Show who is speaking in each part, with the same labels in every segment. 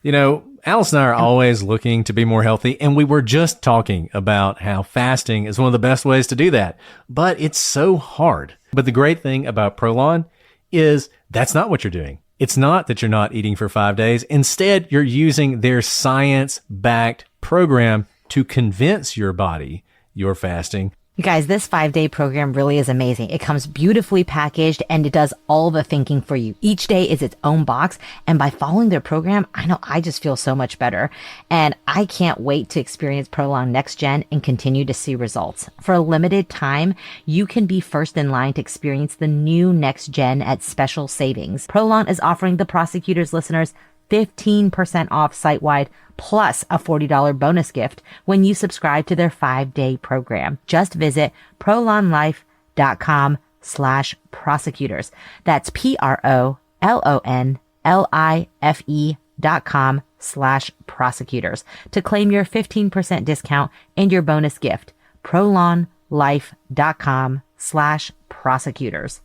Speaker 1: Alice and I are always looking to be more healthy, and we were just talking about how fasting is one of the best ways to do that, but it's so hard. But the great thing about Prolon is that's not what you're doing. It's not that you're not eating for 5 days. Instead, you're using their science-backed program to convince your body you're fasting.
Speaker 2: You guys, this 5-day program really is amazing. It comes beautifully packaged and it does all the thinking for you. Each day is its own box. And by following their program, I know I just feel so much better. And I can't wait to experience Prolon Next Gen and continue to see results. For a limited time, you can be first in line to experience the new Next Gen at special savings. Prolon is offering the Prosecutors listeners 15% off site-wide plus a $40 bonus gift when you subscribe to their 5-day program. Just visit prolonlife.com/prosecutors. That's PROLONLIFE.com/prosecutors to claim your 15% discount and your bonus gift. prolonlife.com/prosecutors.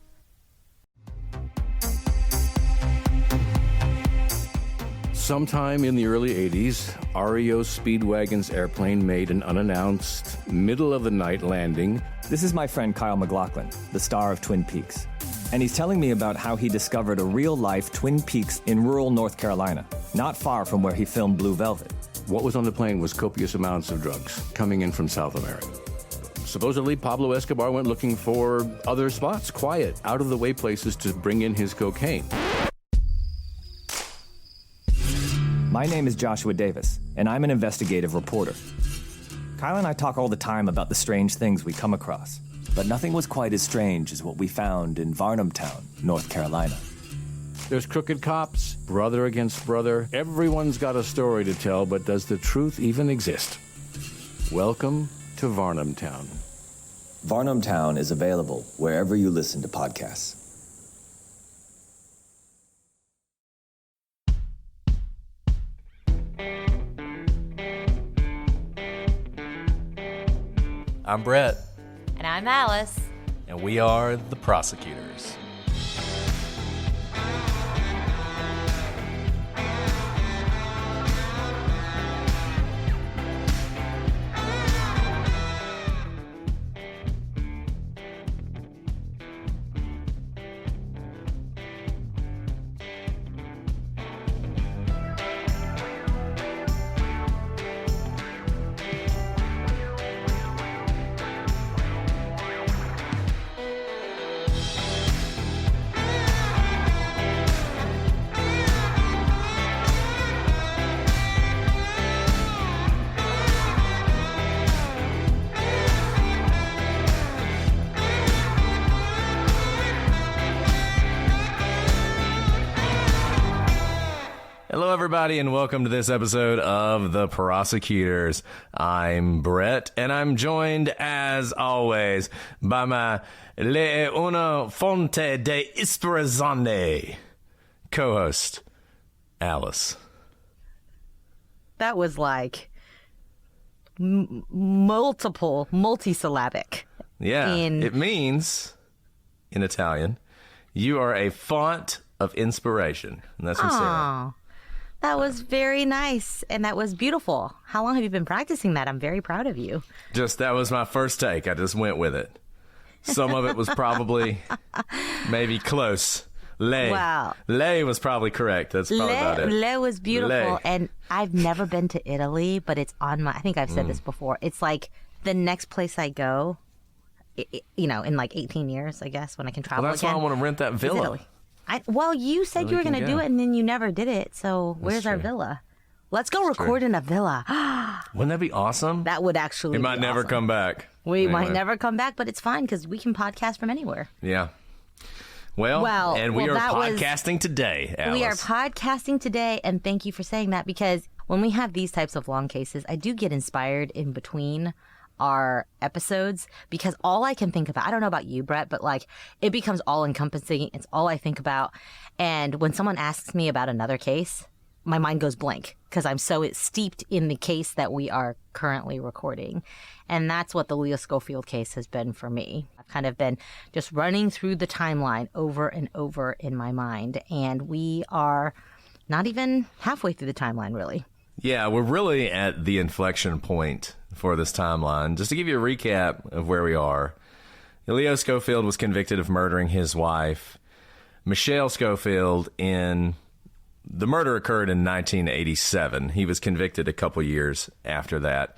Speaker 3: Sometime in the early 80s, REO Speedwagon's airplane made an unannounced, middle-of-the-night landing.
Speaker 4: This is my friend Kyle MacLachlan, the star of Twin Peaks. And he's telling me about how he discovered a real-life Twin Peaks in rural North Carolina, not far from where he filmed Blue Velvet.
Speaker 3: What was on the plane was copious amounts of drugs coming in from South America. Supposedly, Pablo Escobar went looking for other spots, quiet, out-of-the-way places to bring in his cocaine.
Speaker 4: My name is Joshua Davis, and I'm an investigative reporter. Kyle and I talk all the time about the strange things we come across, but nothing was quite as strange as what we found in Varnam Town, North Carolina.
Speaker 3: There's crooked cops, brother against brother. Everyone's got a story to tell, but does the truth even exist? Welcome to Varnam Town.
Speaker 4: Varnam Town is available wherever you listen to podcasts.
Speaker 1: I'm Brett,
Speaker 2: And I'm Alice.
Speaker 1: and we are the Prosecutors. Hello, everybody, and welcome to this episode of The Prosecutors. I'm Brett, and I'm joined, as always, by my una fonte de ispirazione co-host, Alice.
Speaker 2: That was like multisyllabic.
Speaker 1: Yeah, it means, in Italian, you are a font of inspiration. And that's from Sarah.
Speaker 2: That was very nice, and that was beautiful. How long have you been practicing that? I'm very proud of you.
Speaker 1: That was my first take. I just went with it. Some of it was probably maybe close.
Speaker 2: Wow.
Speaker 1: Lei was probably correct. That's probably about it.
Speaker 2: Le was beautiful,
Speaker 1: Lei.
Speaker 2: and I've never been to Italy, but it's on my, I think I've said this before. It's like the next place I go, in like 18 years, I guess, when I can travel
Speaker 1: Well, that's
Speaker 2: again.
Speaker 1: why I want to rent that
Speaker 2: is
Speaker 1: villa.
Speaker 2: Italy. Well, you said you were going to do it, and then you never did it. So where's our
Speaker 1: true.
Speaker 2: villa? Let's go record in a villa.
Speaker 1: Wouldn't that be awesome?
Speaker 2: That would actually
Speaker 1: It might
Speaker 2: be
Speaker 1: never
Speaker 2: awesome.
Speaker 1: come back.
Speaker 2: We might
Speaker 1: Anyway.
Speaker 2: never come back, but it's fine because we can podcast from anywhere.
Speaker 1: Yeah. Well, and we are
Speaker 2: that was-
Speaker 1: podcasting today, Alice.
Speaker 2: We are podcasting today, and thank you for saying that, because when we have these types of long cases, I do get inspired in between our episodes, because all I can think about, I don't know about you, Brett, but like it becomes all encompassing. It's all I think about. And when someone asks me about another case, my mind goes blank because I'm so steeped in the case that we are currently recording. And that's what the Michelle Schofield case has been for me. I've kind of been just running through the timeline over and over in my mind. And we are not even halfway through the timeline, really.
Speaker 1: Yeah, we're really at the inflection point for this timeline. Just to give you a recap of where we are, Leo Schofield was convicted of murdering his wife, Michelle Schofield. The murder occurred in 1987. He was convicted a couple years after that.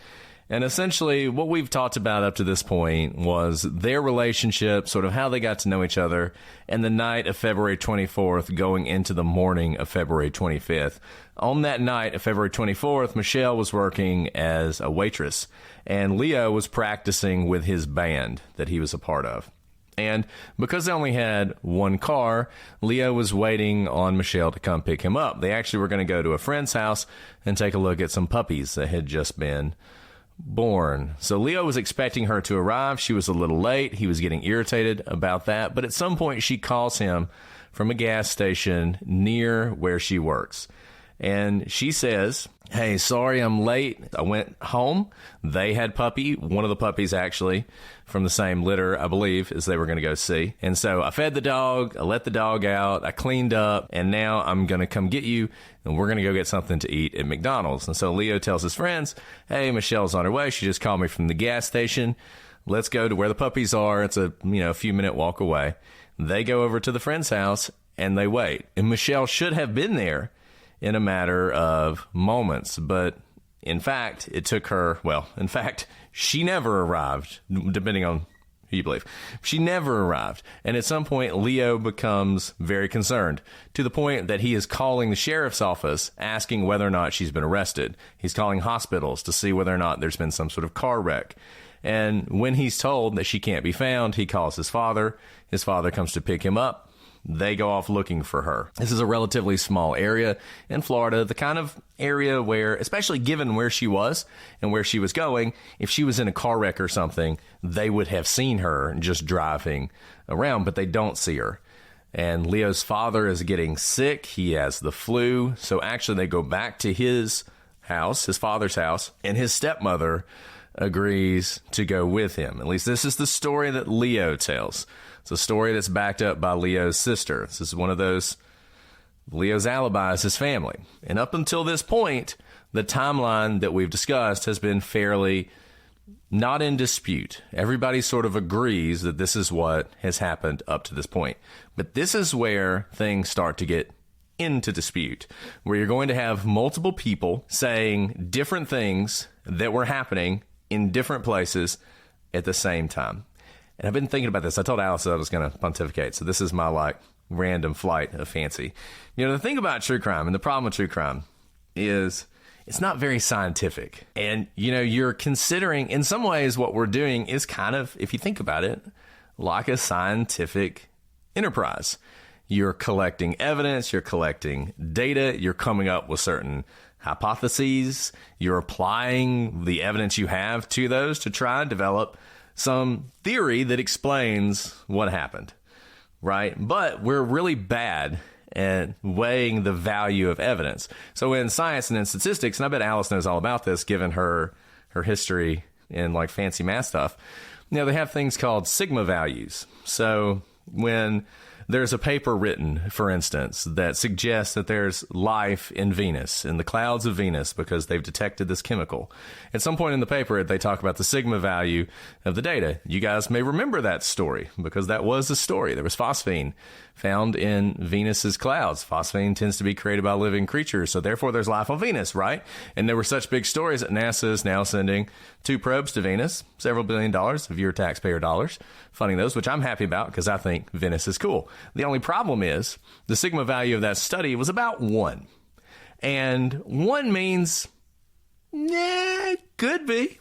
Speaker 1: And essentially, what we've talked about up to this point was their relationship, sort of how they got to know each other, and the night of February 24th going into the morning of February 25th. On that night of February 24th, Michelle was working as a waitress, and Leo was practicing with his band that he was a part of. And because they only had one car, Leo was waiting on Michelle to come pick him up. They actually were going to go to a friend's house and take a look at some puppies that had just been born. So Leo was expecting her to arrive. She was a little late. He was getting irritated about that. But at some point, she calls him from a gas station near where she works. And she says, "Hey, sorry I'm late. I went home. They had puppy, one of the puppies actually, from the same litter, I believe, as they were going to go see. And so I fed the dog, I let the dog out, I cleaned up, and now I'm going to come get you, and we're going to go get something to eat at McDonald's." And so Leo tells his friends, "Hey, Michelle's on her way. She just called me from the gas station. Let's go to where the puppies are. It's a few minute walk away." They go over to the friend's house, and they wait. And Michelle should have been there in a matter of moments. But in fact, it took her, she never arrived, depending on who you believe. She never arrived. And at some point, Leo becomes very concerned to the point that he is calling the sheriff's office asking whether or not she's been arrested. He's calling hospitals to see whether or not there's been some sort of car wreck. And when he's told that she can't be found, he calls his father. His father comes to pick him up. They go off looking for her. This is a relatively small area in Florida, the kind of area where, especially given where she was and where she was going, if she was in a car wreck or something, they would have seen her just driving around, but they don't see her. And Leo's father is getting sick. He has the flu. So actually they go back to his house, his father's house, and his stepmother agrees to go with him. At least this is the story that Leo tells. It's a story that's backed up by Leo's sister. This is one of those, Leo's alibi is his family. And up until this point, the timeline that we've discussed has been fairly not in dispute. Everybody sort of agrees that this is what has happened up to this point. But this is where things start to get into dispute, where you're going to have multiple people saying different things that were happening in different places at the same time. And I've been thinking about this. I told Alice that I was going to pontificate. So this is my random flight of fancy. The thing about true crime and the problem with true crime is it's not very scientific. And, you're considering, in some ways, what we're doing is kind of, if you think about it, like a scientific enterprise. You're collecting evidence, you're collecting data, you're coming up with certain hypotheses, you're applying the evidence you have to those to try and develop some theory that explains what happened, right? But we're really bad at weighing the value of evidence. So in science and in statistics, and I bet Alice knows all about this given her history in fancy math stuff, they have things called sigma values. So when there's a paper written, for instance, that suggests that there's life in Venus, in the clouds of Venus, because they've detected this chemical. At some point in the paper, they talk about the sigma value of the data. You guys may remember that story, because that was a story. There was phosphine found in Venus's clouds. Phosphine tends to be created by living creatures, so therefore there's life on Venus, right? And there were such big stories that NASA is now sending 2 probes to Venus, several $1 billion of your taxpayer dollars, funding those, which I'm happy about because I think Venus is cool. The only problem is the sigma value of that study was about 1. And 1 means, could be.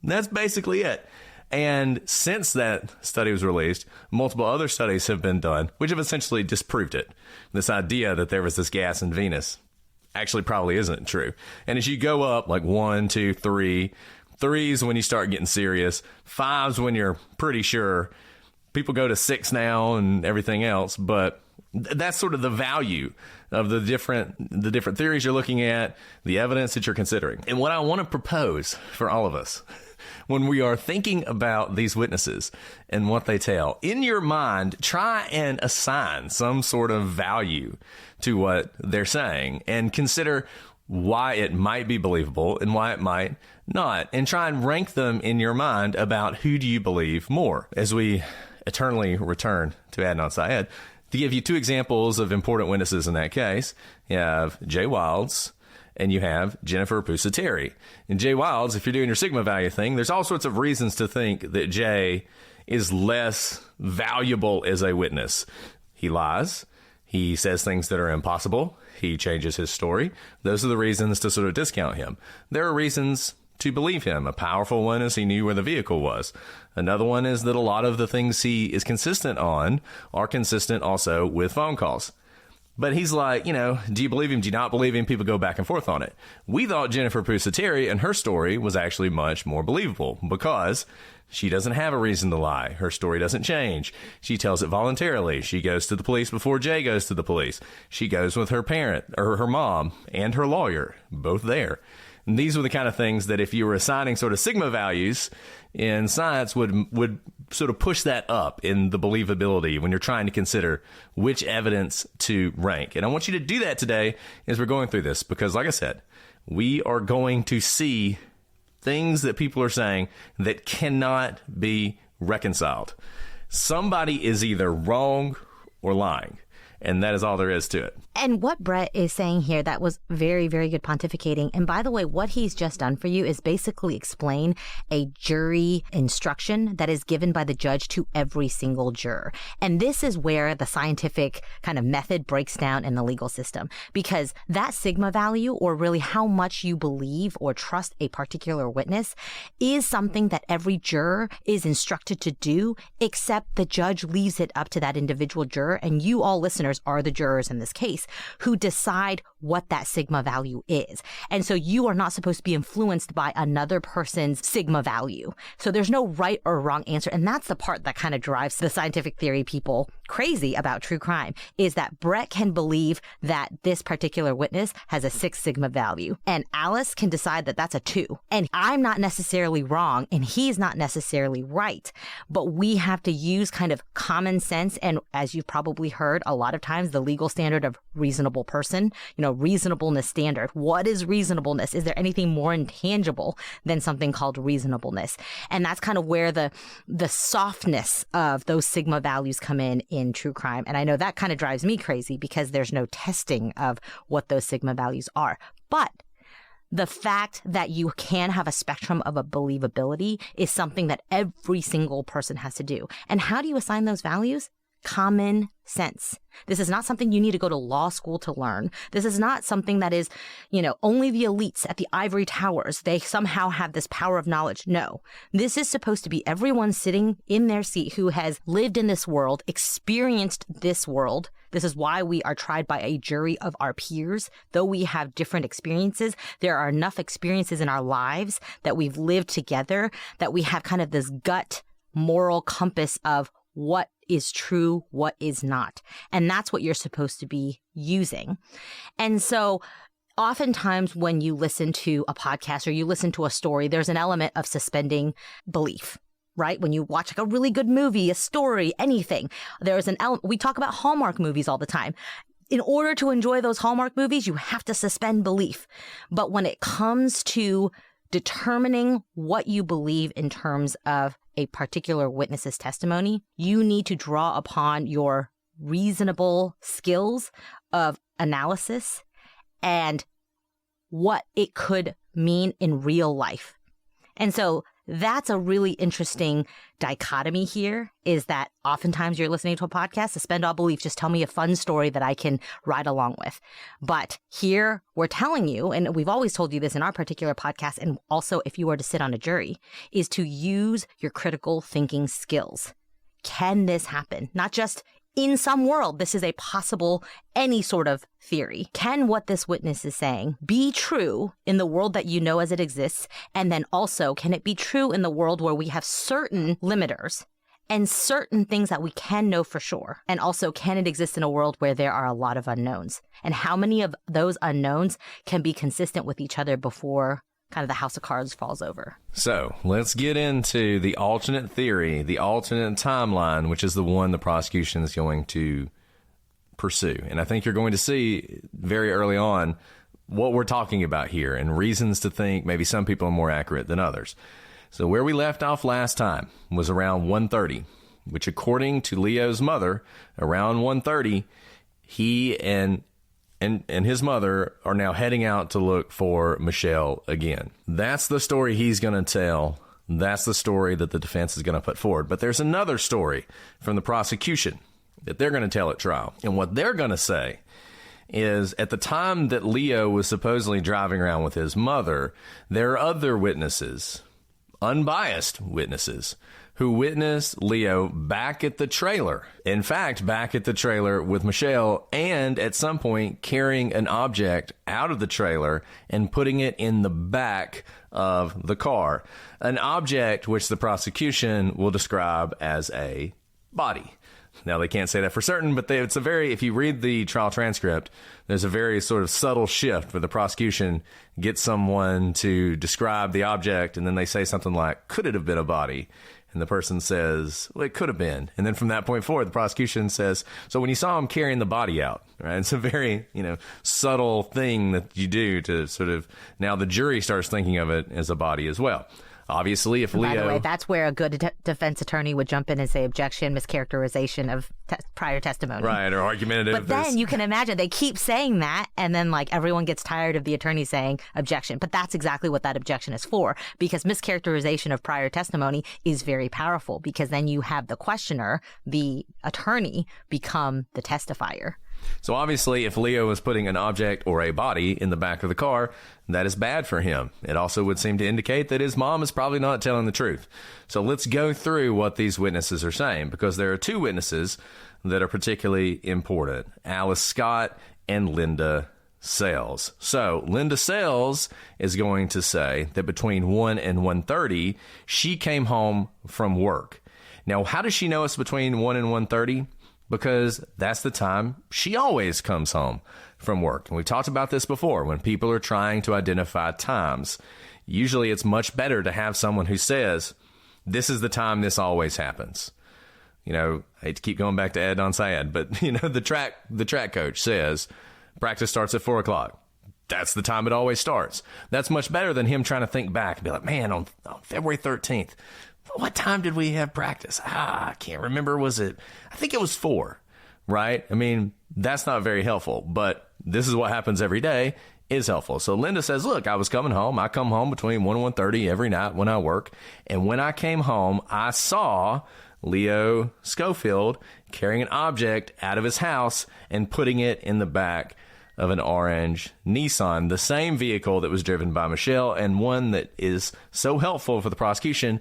Speaker 1: That's basically it. And since that study was released, multiple other studies have been done, which have essentially disproved it. This idea that there was this gas in Venus actually probably isn't true. And as you go up, 1, 2, 3, 3's when you start getting serious, 5's when you're pretty sure. People go to 6 now and everything else, but That's sort of the value of the different theories you're looking at, the evidence that you're considering. And what I want to propose for all of us when we are thinking about these witnesses and what they tell, in your mind, try and assign some sort of value to what they're saying and consider why it might be believable and why it might not, and try and rank them in your mind about who do you believe more. As we eternally return to Adnan Syed, to give you two examples of important witnesses in that case, you have Jay Wilds and you have Jennifer Pusateri. And Jay Wilds, if you're doing your sigma value thing, there's all sorts of reasons to think that Jay is less valuable as a witness. He lies. He says things that are impossible. He changes his story. Those are the reasons to sort of discount him. There are reasons to believe him. A powerful one is he knew where the vehicle was. Another one is that a lot of the things he is consistent on are consistent also with phone calls. But he's like, do you believe him? Do you not believe him? People go back and forth on it. We thought Jennifer Pusateri and her story was actually much more believable because she doesn't have a reason to lie. Her story doesn't change. She tells it voluntarily. She goes to the police before Jay goes to the police. She goes with her parent or her mom and her lawyer, both there. And these were the kind of things that if you were assigning sort of sigma values in science would sort of push that up in the believability when you're trying to consider which evidence to rank. And I want you to do that today as we're going through this, because like I said, we are going to see things that people are saying that cannot be reconciled. Somebody is either wrong or lying. And that is all there is to it.
Speaker 2: And what Brett is saying here, that was very, very good pontificating. And by the way, what he's just done for you is basically explain a jury instruction that is given by the judge to every single juror. And this is where the scientific kind of method breaks down in the legal system, because that sigma value, or really how much you believe or trust a particular witness, is something that every juror is instructed to do, except the judge leaves it up to that individual juror. And you all listeners are the jurors in this case who decide what that sigma value is. And so you are not supposed to be influenced by another person's sigma value. So there's no right or wrong answer. And that's the part that kind of drives the scientific theory people crazy about true crime, is that Brett can believe that this particular witness has a 6 sigma value and Alice can decide that that's a 2. And I'm not necessarily wrong and he's not necessarily right. But we have to use kind of common sense. And as you've probably heard a lot of times, the legal standard of reasonable person, reasonableness standard. What is reasonableness? Is there anything more intangible than something called reasonableness? And that's kind of where the softness of those sigma values come in true crime. And I know that kind of drives me crazy because there's no testing of what those sigma values are. But the fact that you can have a spectrum of a believability is something that every single person has to do. And how do you assign those values? Common sense. This is not something you need to go to law school to learn. This is not something that is, only the elites at the ivory towers. They somehow have this power of knowledge. No, this is supposed to be everyone sitting in their seat who has lived in this world, experienced this world. This is why we are tried by a jury of our peers. Though we have different experiences, there are enough experiences in our lives that we've lived together that we have kind of this gut moral compass of what is true, what is not. And that's what you're supposed to be using. And so oftentimes when you listen to a podcast or you listen to a story, there's an element of suspending belief, right? When you watch like a really good movie, a story, anything, there's an element. We talk about Hallmark movies all the time. In order to enjoy those Hallmark movies, you have to suspend belief. But when it comes to determining what you believe in terms of a particular witness's testimony, you need to draw upon your reasonable skills of analysis and what it could mean in real life. And so that's a really interesting dichotomy here, is that oftentimes you're listening to a podcast, suspend all belief, just tell me a fun story that I can ride along with. But here we're telling you, and we've always told you this in our particular podcast, and also if you were to sit on a jury, is to use your critical thinking skills. Can this happen? Not just in some world, this is a possible, any sort of theory. Can what this witness is saying be true in the world that you know as it exists? And then also, can it be true in the world where we have certain limiters and certain things that we can know for sure? And also, can it exist in a world where there are a lot of unknowns? And how many of those unknowns can be consistent with each other before kind of the house of cards falls over?
Speaker 1: So let's get into the alternate theory, the alternate timeline, which is the one the prosecution is going to pursue. And I think you're going to see very early on what we're talking about here and reasons to think maybe some people are more accurate than others. So where we left off last time was around 1:30, which according to Leo's mother, around 1:30, he and his mother are now heading out to look for Michelle again. That's the story he's going to tell. That's the story that the defense is going to put forward. But there's another story from the prosecution that they're going to tell at trial. And what they're going to say is at the time that Leo was supposedly driving around with his mother, there are other witnesses, unbiased witnesses, who witnessed Leo back at the trailer. In fact, back at the trailer with Michelle, and at some point carrying an object out of the trailer and putting it in the back of the car. An object which the prosecution will describe as a body. Now, they can't say that for certain, but it's a very, if you read the trial transcript, there's a very sort of subtle shift where the prosecution gets someone to describe the object, and then they say something like, could it have been a body? And the person says, well, it could have been. And then from that point forward, the prosecution says, so when you saw him carrying the body out, right? It's a very, subtle thing that you do to sort of, now the jury starts thinking of it as a body as well. Obviously, if Leo...
Speaker 2: By the way, that's where a good defense attorney would jump in and say objection, mischaracterization of prior testimony.
Speaker 1: Right, or argumentative.
Speaker 2: But then you can imagine they keep saying that, and then everyone gets tired of the attorney saying objection. But that's exactly what that objection is for, because mischaracterization of prior testimony is very powerful, because then you have the questioner, the attorney, become the testifier.
Speaker 1: So obviously, if Leo was putting an object or a body in the back of the car, that is bad for him. It also would seem to indicate that his mom is probably not telling the truth. So let's go through what these witnesses are saying, because there are two witnesses that are particularly important: Alice Scott and Linda Sells. So Linda Sells is going to say that between 1 and 1:30, she came home from work. Now, how does she know it's between 1 and 1:30? Because that's the time she always comes home from work. And we've talked about this before. When people are trying to identify times, usually it's much better to have someone who says, this is the time this always happens. I hate to keep going back to Ed on Syed, but the track coach says practice starts at 4:00. That's the time it always starts. That's much better than him trying to think back and be like, man, on February 13th, what time did we have practice? I can't remember. I think it was 4, right? I mean, that's not very helpful, but this is what happens every day is helpful. So Linda says, look, I was coming home. I come home between 1 and 1:30 every night when I work. And when I came home, I saw Leo Schofield carrying an object out of his house and putting it in the back of an orange Nissan, the same vehicle that was driven by Michelle, and one that is so helpful for the prosecution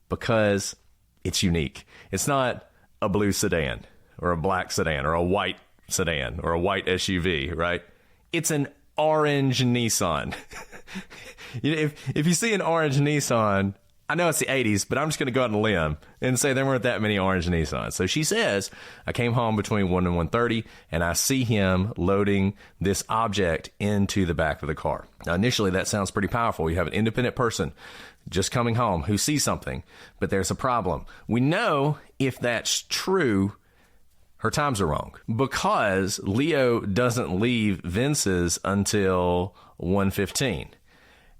Speaker 1: because it's unique. It's not a blue sedan or a black sedan or a white sedan or a white SUV, right? It's an orange Nissan. If you see an orange Nissan, I know it's the 80s, but I'm just going to go out on a limb and say there weren't that many orange Nissans. So she says, I came home between 1 and 1:30, and I see him loading this object into the back of the car. Now, initially, that sounds pretty powerful. You have an independent person just coming home who sees something, but there's a problem. We know if that's true, her times are wrong, because Leo doesn't leave Vince's until 1:15.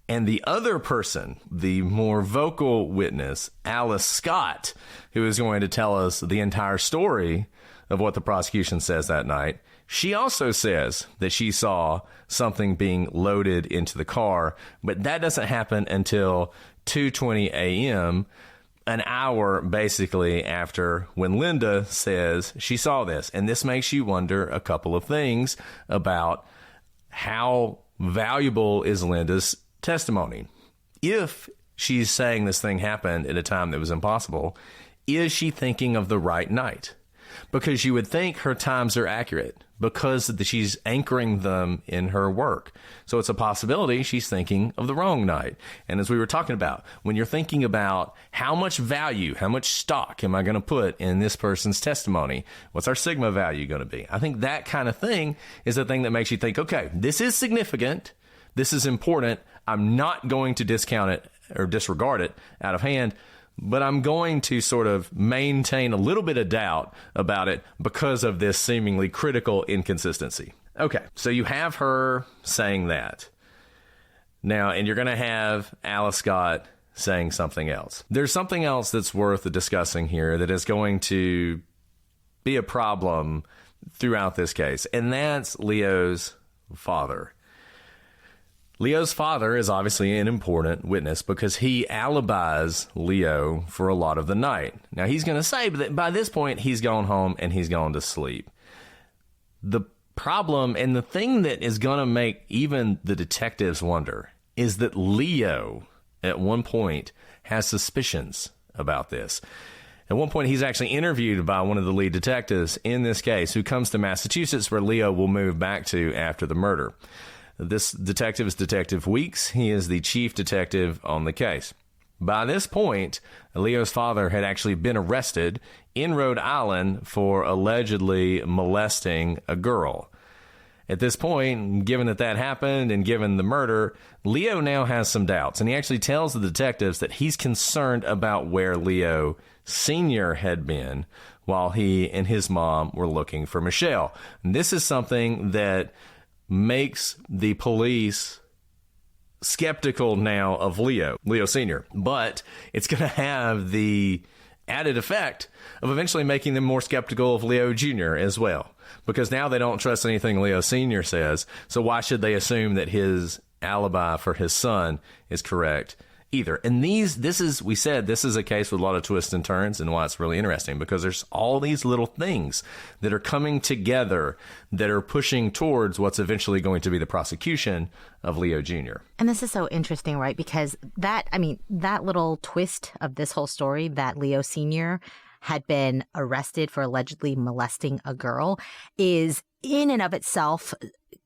Speaker 1: And the other person, the more vocal witness, Alice Scott, who is going to tell us the entire story of what the prosecution says that night, she also says that she saw something being loaded into the car, but that doesn't happen until 2:20 a.m., an hour basically after when Linda says she saw this. And this makes you wonder a couple of things about how valuable is Linda's testimony. If she's saying this thing happened at a time that was impossible, is she thinking of the right night? Because you would think her times are accurate, because she's anchoring them in her work. So it's a possibility she's thinking of the wrong night. And as we were talking about, when you're thinking about how much value, how much stock am I going to put in this person's testimony? What's our sigma value going to be? I think that kind of thing is the thing that makes you think, okay, this is significant. This is important. I'm not going to discount it or disregard it out of hand, but I'm going to sort of maintain a little bit of doubt about it because of this seemingly critical inconsistency. Okay, so you have her saying that. Now, and you're going to have Alice Scott saying something else. There's something else that's worth discussing here that is going to be a problem throughout this case, and that's Leo's father. Leo's father is obviously an important witness because he alibis Leo for a lot of the night. Now, he's going to say that by this point, he's gone home and he's gone to sleep. The problem and the thing that is going to make even the detectives wonder is that Leo, at one point, has suspicions about this. At one point, he's actually interviewed by one of the lead detectives in this case who comes to Massachusetts, where Leo will move back to after the murder. This detective is Detective Weeks. He is the chief detective on the case. By this point, Leo's father had actually been arrested in Rhode Island for allegedly molesting a girl. At this point, given that happened and given the murder, Leo now has some doubts. And he actually tells the detectives that he's concerned about where Leo Sr. had been while he and his mom were looking for Michelle. And this is something that makes the police skeptical now of Leo Sr., but it's going to have the added effect of eventually making them more skeptical of Leo Jr. as well, because now they don't trust anything Leo Sr. says, so why should they assume that his alibi for his son is correct either? And this is a case with a lot of twists and turns, and why it's really interesting, because there's all these little things that are coming together that are pushing towards what's eventually going to be the prosecution of Leo Jr.
Speaker 2: And this is so interesting, right? Because that little twist of this whole story, that Leo Sr. had been arrested for allegedly molesting a girl, is in and of itself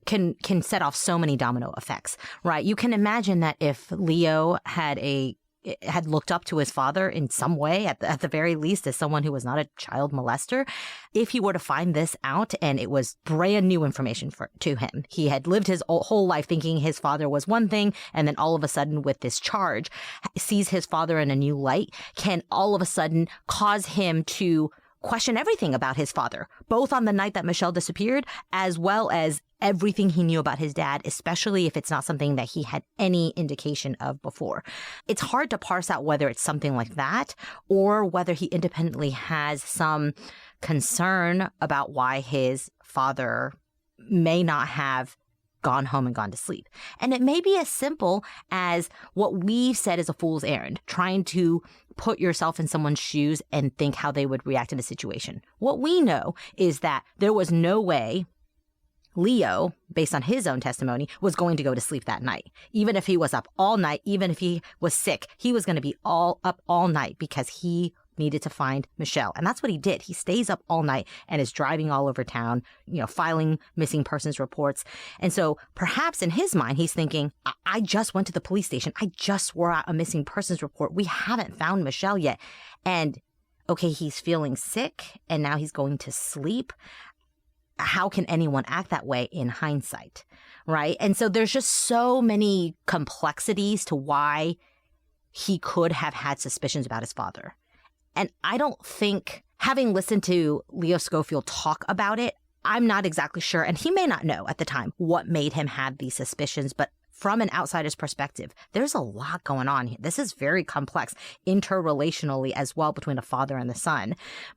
Speaker 2: can set off so many domino effects, right? You can imagine that if Leo had looked up to his father in some way, at the very least, as someone who was not a child molester, if he were to find this out and it was brand new information to him, he had lived his whole life thinking his father was one thing, and then all of a sudden with this charge, sees his father in a new light, can all of a sudden cause him to question everything about his father, both on the night that Michelle disappeared, as well as everything he knew about his dad, especially if it's not something that he had any indication of before. It's hard to parse out whether it's something like that or whether he independently has some concern about why his father may not have gone home and gone to sleep. And it may be as simple as what we've said is a fool's errand, trying to put yourself in someone's shoes and think how they would react in a situation. What we know is that there was no way Leo, based on his own testimony, was going to go to sleep that night. Even if he was up all night, even if he was sick, he was going to be up all night because he needed to find Michelle. And that's what he did. He stays up all night and is driving all over town, filing missing persons reports. And so perhaps in his mind, he's thinking, I just went to the police station. I just swore out a missing persons report. We haven't found Michelle yet. And okay, he's feeling sick and now he's going to sleep. How can anyone act that way in hindsight? Right? And so there's just so many complexities to why he could have had suspicions about his father. And I don't think, having listened to Leo Schofield talk about it, I'm not exactly sure, and he may not know at the time what made him have these suspicions, but from an outsider's perspective, there's a lot going on here. This is very complex interrelationally as well between a father and the son.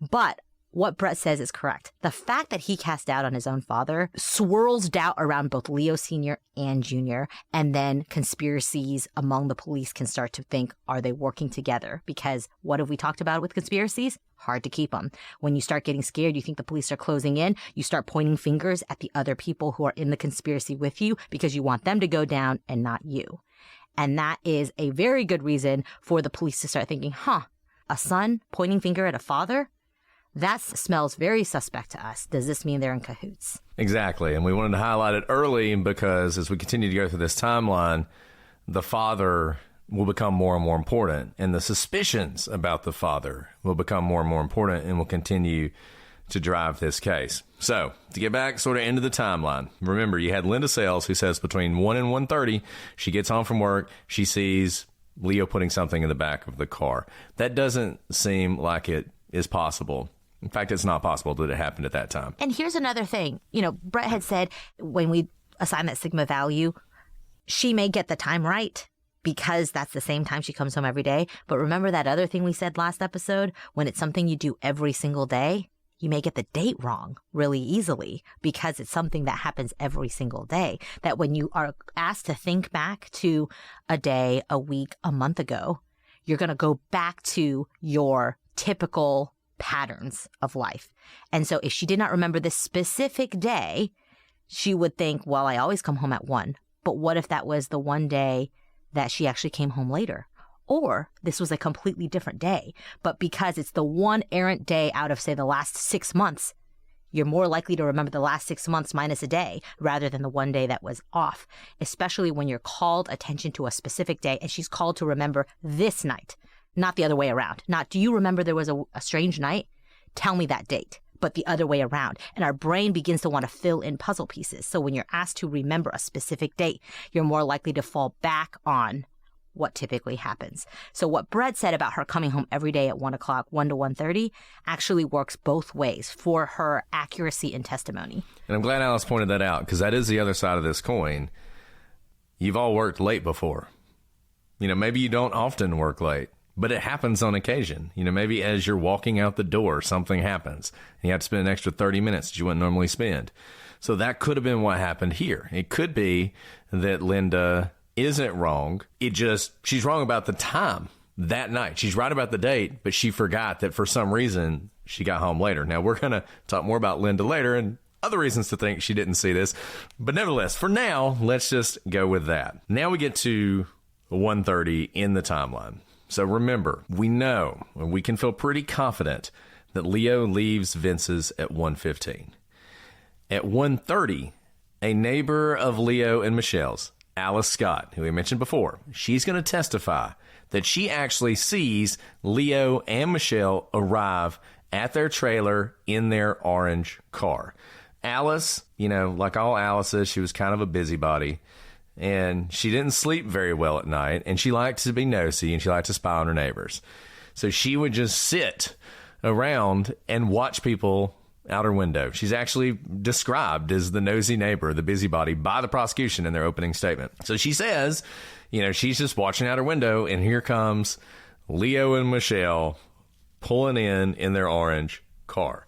Speaker 2: But what Brett says is correct. The fact that he cast doubt on his own father swirls doubt around both Leo Sr. and Jr. And then conspiracies among the police can start to think, are they working together? Because what have we talked about with conspiracies? Hard to keep them. When you start getting scared, you think the police are closing in. You start pointing fingers at the other people who are in the conspiracy with you because you want them to go down and not you. And that is a very good reason for the police to start thinking, a son pointing finger at a father? That smells very suspect to us. Does this mean they're in cahoots?
Speaker 1: Exactly. And we wanted to highlight it early because as we continue to go through this timeline, the father will become more and more important, and the suspicions about the father will become more and more important and will continue to drive this case. So, to get back sort of into the timeline, remember, you had Linda Sales, who says between 1 and 1:30, she gets home from work, she sees Leo putting something in the back of the car. That doesn't seem like it is possible. In fact, it's not possible that it happened at that time.
Speaker 2: And here's another thing. Brett had said when we assign that sigma value, she may get the time right because that's the same time she comes home every day. But remember that other thing we said last episode? When it's something you do every single day, you may get the date wrong really easily because it's something that happens every single day. That when you are asked to think back to a day, a week, a month ago, you're going to go back to your typical patterns of life. And so if she did not remember this specific day, she would think, well, I always come home at 1. But what if that was the one day that she actually came home later? Or this was a completely different day, but because it's the one errant day out of, say, the last 6 months, you're more likely to remember the last 6 months minus a day rather than the one day that was off, especially when you're called attention to a specific day and she's called to remember this night, not the other way around. Not, do you remember there was a strange night? Tell me that date. But the other way around. And our brain begins to want to fill in puzzle pieces. So when you're asked to remember a specific date, you're more likely to fall back on what typically happens. So what Brett said about her coming home every day at 1 o'clock, 1 to 1:30, actually works both ways for her accuracy in testimony.
Speaker 1: And I'm glad Alice pointed that out because that is the other side of this coin. You've all worked late before. Maybe you don't often work late, but it happens on occasion. Maybe as you're walking out the door, something happens and you have to spend an extra 30 minutes that you wouldn't normally spend. So that could have been what happened here. It could be that Linda isn't wrong. She's wrong about the time that night. She's right about the date, but she forgot that for some reason she got home later. Now we're going to talk more about Linda later and other reasons to think she didn't see this. But nevertheless, for now, let's just go with that. Now we get to 1:30 in the timeline. So remember, we know, and we can feel pretty confident that Leo leaves Vince's at 1:15. At 1:30, a neighbor of Leo and Michelle's, Alice Scott, who we mentioned before, she's going to testify that she actually sees Leo and Michelle arrive at their trailer in their orange car. Alice, like all Alice's, she was kind of a busybody. And she didn't sleep very well at night, and she liked to be nosy, and she liked to spy on her neighbors. So she would just sit around and watch people out her window. She's actually described as the nosy neighbor, the busybody, by the prosecution in their opening statement. So she says, she's just watching out her window, and here comes Leo and Michelle pulling in their orange car.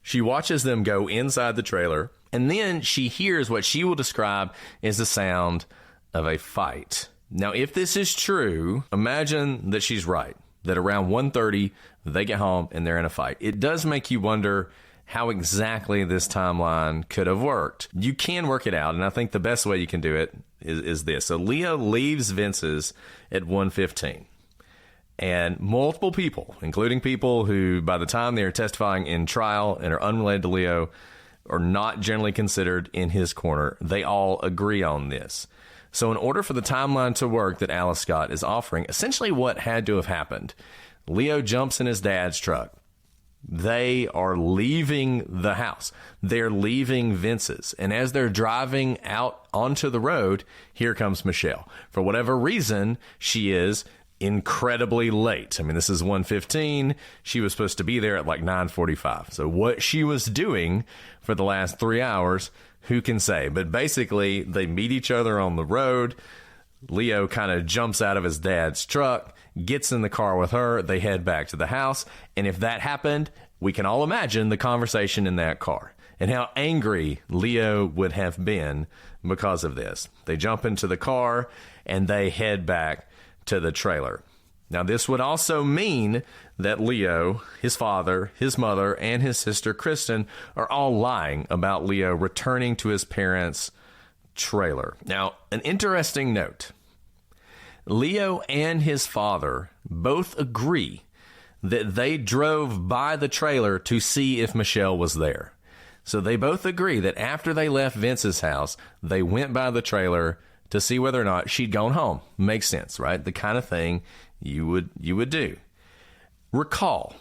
Speaker 1: She watches them go inside the trailer, and then she hears what she will describe as the sound of a fight. Now, if this is true, imagine that she's right, that around 1:30, they get home and they're in a fight. It does make you wonder how exactly this timeline could have worked. You can work it out, and I think the best way you can do it is this. So Leo leaves Vince's at 1:15. And multiple people, including people who, by the time they are testifying in trial and are unrelated to Leo, are not generally considered in his corner, they all agree on this. So in order for the timeline to work that Alice Scott is offering, essentially what had to have happened, Leo jumps in his dad's truck. They are leaving the house. They're leaving Vince's. And as they're driving out onto the road, here comes Michelle. For whatever reason, she is incredibly late. I mean, this is 1:15. She was supposed to be there at like 9:45. So what she was doing for the last 3 hours, who can say? But basically, they meet each other on the road. Leo kind of jumps out of his dad's truck, gets in the car with her. They head back to the house. And if that happened, we can all imagine the conversation in that car and how angry Leo would have been because of this. They jump into the car and they head back to the trailer. Now, this would also mean that Leo, his father, his mother, and his sister Kristen are all lying about Leo returning to his parents' trailer. Now, an interesting note. Leo and his father both agree that they drove by the trailer to see if Michelle was there. So they both agree that after they left Vince's house, they went by the trailer to see whether or not she'd gone home. Makes sense, right? The kind of thing you would do. Recall,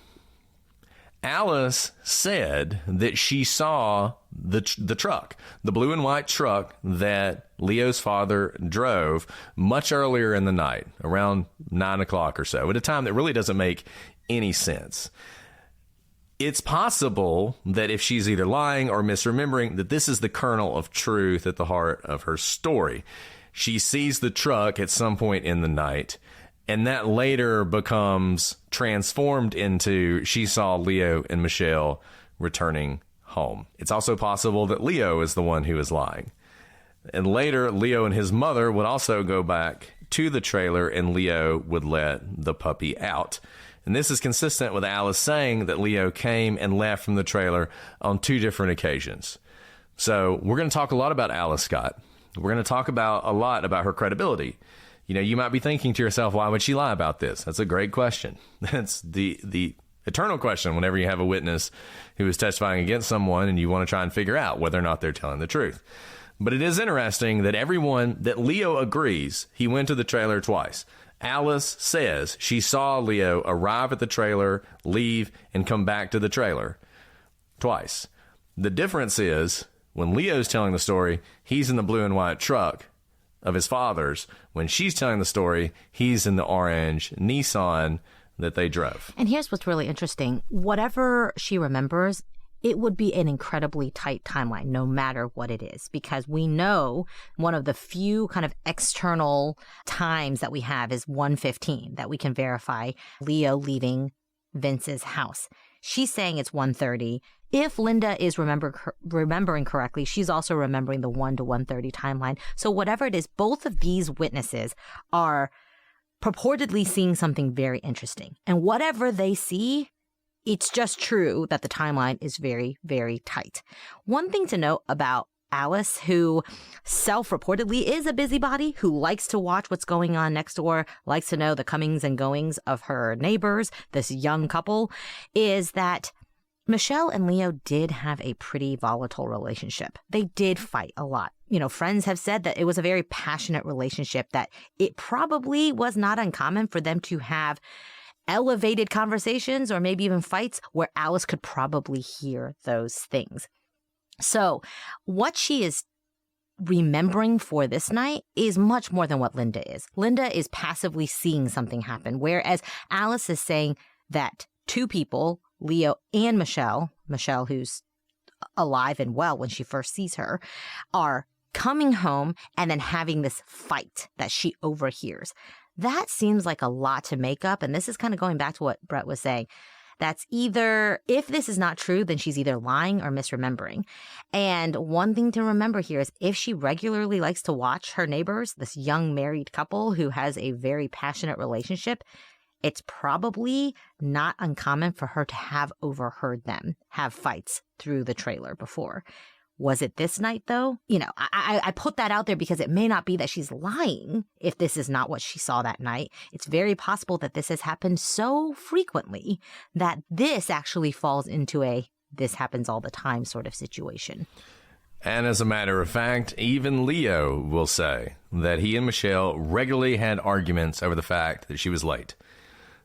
Speaker 1: Alice said that she saw the truck, the blue and white truck that Leo's father drove much earlier in the night, around 9 o'clock or so, at a time that really doesn't make any sense. It's possible that if she's either lying or misremembering, that this is the kernel of truth at the heart of her story. She sees the truck at some point in the night, and that later becomes transformed into she saw Leo and Michelle returning home. It's also possible that Leo is the one who is lying. And later, Leo and his mother would also go back to the trailer, and Leo would let the puppy out. And this is consistent with Alice saying that Leo came and left from the trailer on 2 different occasions. So we're going to talk a lot about Alice Scott. We're going to talk a lot about her credibility. You know, you might be thinking to yourself, why would she lie about this? That's a great question. That's the eternal question whenever you have a witness who is testifying against someone and you want to try and figure out whether or not they're telling the truth. But it is interesting that Leo agrees he went to the trailer twice. Alice says she saw Leo arrive at the trailer, leave, and come back to the trailer twice. The difference is, when Leo's telling the story, he's in the blue and white truck of his father's. When she's telling the story, he's in the orange Nissan that they drove.
Speaker 2: And here's what's really interesting. Whatever she remembers, it would be an incredibly tight timeline, no matter what it is, because we know one of the few kind of external times that we have is 1:15 that we can verify Leo leaving Vince's house. She's saying it's 1:30. If Linda is remembering correctly, she's also remembering the 1 to 1:30 timeline. So whatever it is, both of these witnesses are purportedly seeing something very interesting. And whatever they see, it's just true that the timeline is very, very tight. One thing to note about Alice, who self-reportedly is a busybody, who likes to watch what's going on next door, likes to know the comings and goings of her neighbors, this young couple, is that Michelle and Leo did have a pretty volatile relationship. They did fight a lot. You know, friends have said that it was a very passionate relationship, that it probably was not uncommon for them to have elevated conversations or maybe even fights where Alice could probably hear those things. So what she is remembering for this night is much more than what Linda is. Linda is passively seeing something happen, whereas Alice is saying that 2 people, Leo and Michelle, who's alive and well when she first sees her, are coming home and then having this fight that she overhears. That seems like a lot to make up. And this is kind of going back to what Brett was saying. That's either, if this is not true, then she's either lying or misremembering. And one thing to remember here is if she regularly likes to watch her neighbors, this young married couple who has a very passionate relationship, it's probably not uncommon for her to have overheard them have fights through the trailer before. Was it this night, though? You know, I put that out there because it may not be that she's lying if this is not what she saw that night. It's very possible that this has happened so frequently that this actually falls into a this happens all the time sort of situation.
Speaker 1: And as a matter of fact, even Leo will say that he and Michelle regularly had arguments over the fact that she was late.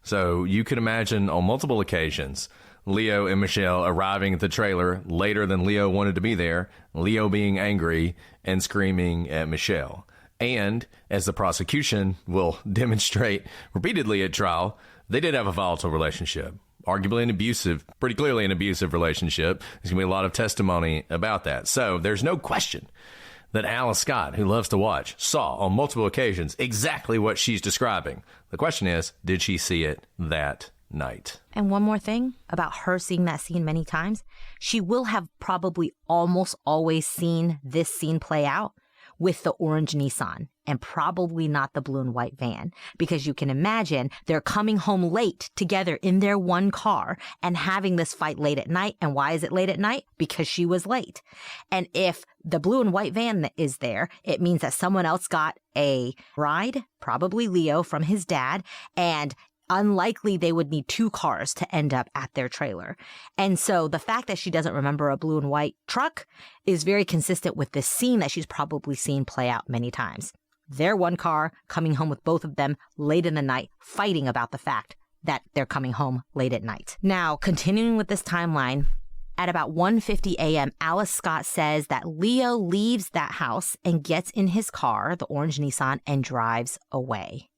Speaker 1: So you could imagine on multiple occasions, Leo and Michelle arriving at the trailer later than Leo wanted to be there, Leo being angry and screaming at Michelle. And as the prosecution will demonstrate repeatedly at trial, they did have a volatile relationship, arguably an abusive, pretty clearly an abusive relationship. There's going to be a lot of testimony about that. So there's no question that Alice Scott, who loves to watch, saw on multiple occasions exactly what she's describing. The question is, did she see it that night?
Speaker 2: And one more thing about her seeing that scene many times, she will have probably almost always seen this scene play out with the orange Nissan and probably not the blue and white van, because you can imagine they're coming home late together in their one car and having this fight late at night. And why is it late at night? Because she was late. And if the blue and white van is there, it means that someone else got a ride, probably Leo from his dad, and unlikely they would need 2 cars to end up at their trailer. And so the fact that she doesn't remember a blue and white truck is very consistent with this scene that she's probably seen play out many times. Their 1 car coming home with both of them late in the night, fighting about the fact that they're coming home late at night. Now, continuing with this timeline, at about 1:50 a.m., Alice Scott says that Leo leaves that house and gets in his car, the orange Nissan, and drives away.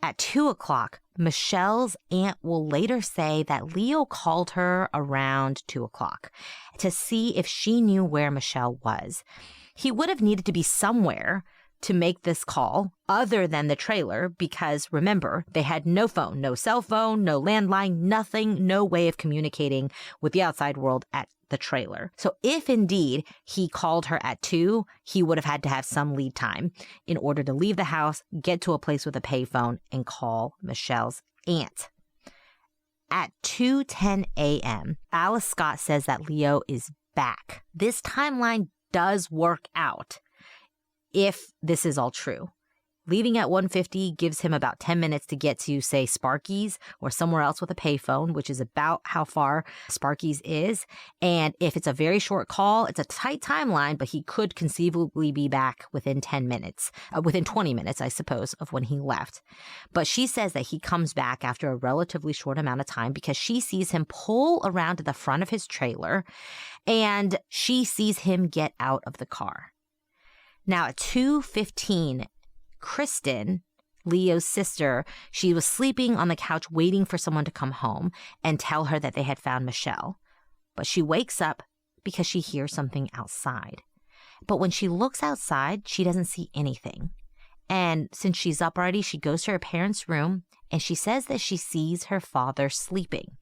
Speaker 2: At 2 o'clock, Michelle's aunt will later say that Leo called her around 2 o'clock to see if she knew where Michelle was. He would have needed to be somewhere to make this call other than the trailer because, remember, they had no phone, no cell phone, no landline, nothing, no way of communicating with the outside world at the trailer. So if indeed he called her at 2, he would have had to have some lead time in order to leave the house, get to a place with a payphone, and call Michelle's aunt. At 2:10 a.m., Alice Scott says that Leo is back. This timeline does work out if this is all true. Leaving at 1:50 gives him about 10 minutes to get to, say, Sparky's or somewhere else with a payphone, which is about how far Sparky's is. And if it's a very short call, it's a tight timeline, but he could conceivably be back within 10 minutes, within 20 minutes, I suppose, of when he left. But she says that he comes back after a relatively short amount of time because she sees him pull around to the front of his trailer and she sees him get out of the car. Now at 2:15, Kristen, Leo's sister, she was sleeping on the couch waiting for someone to come home and tell her that they had found Michelle. But she wakes up because she hears something outside. But when she looks outside, she doesn't see anything. And since she's up already, she goes to her parents' room and she says that she sees her father sleeping,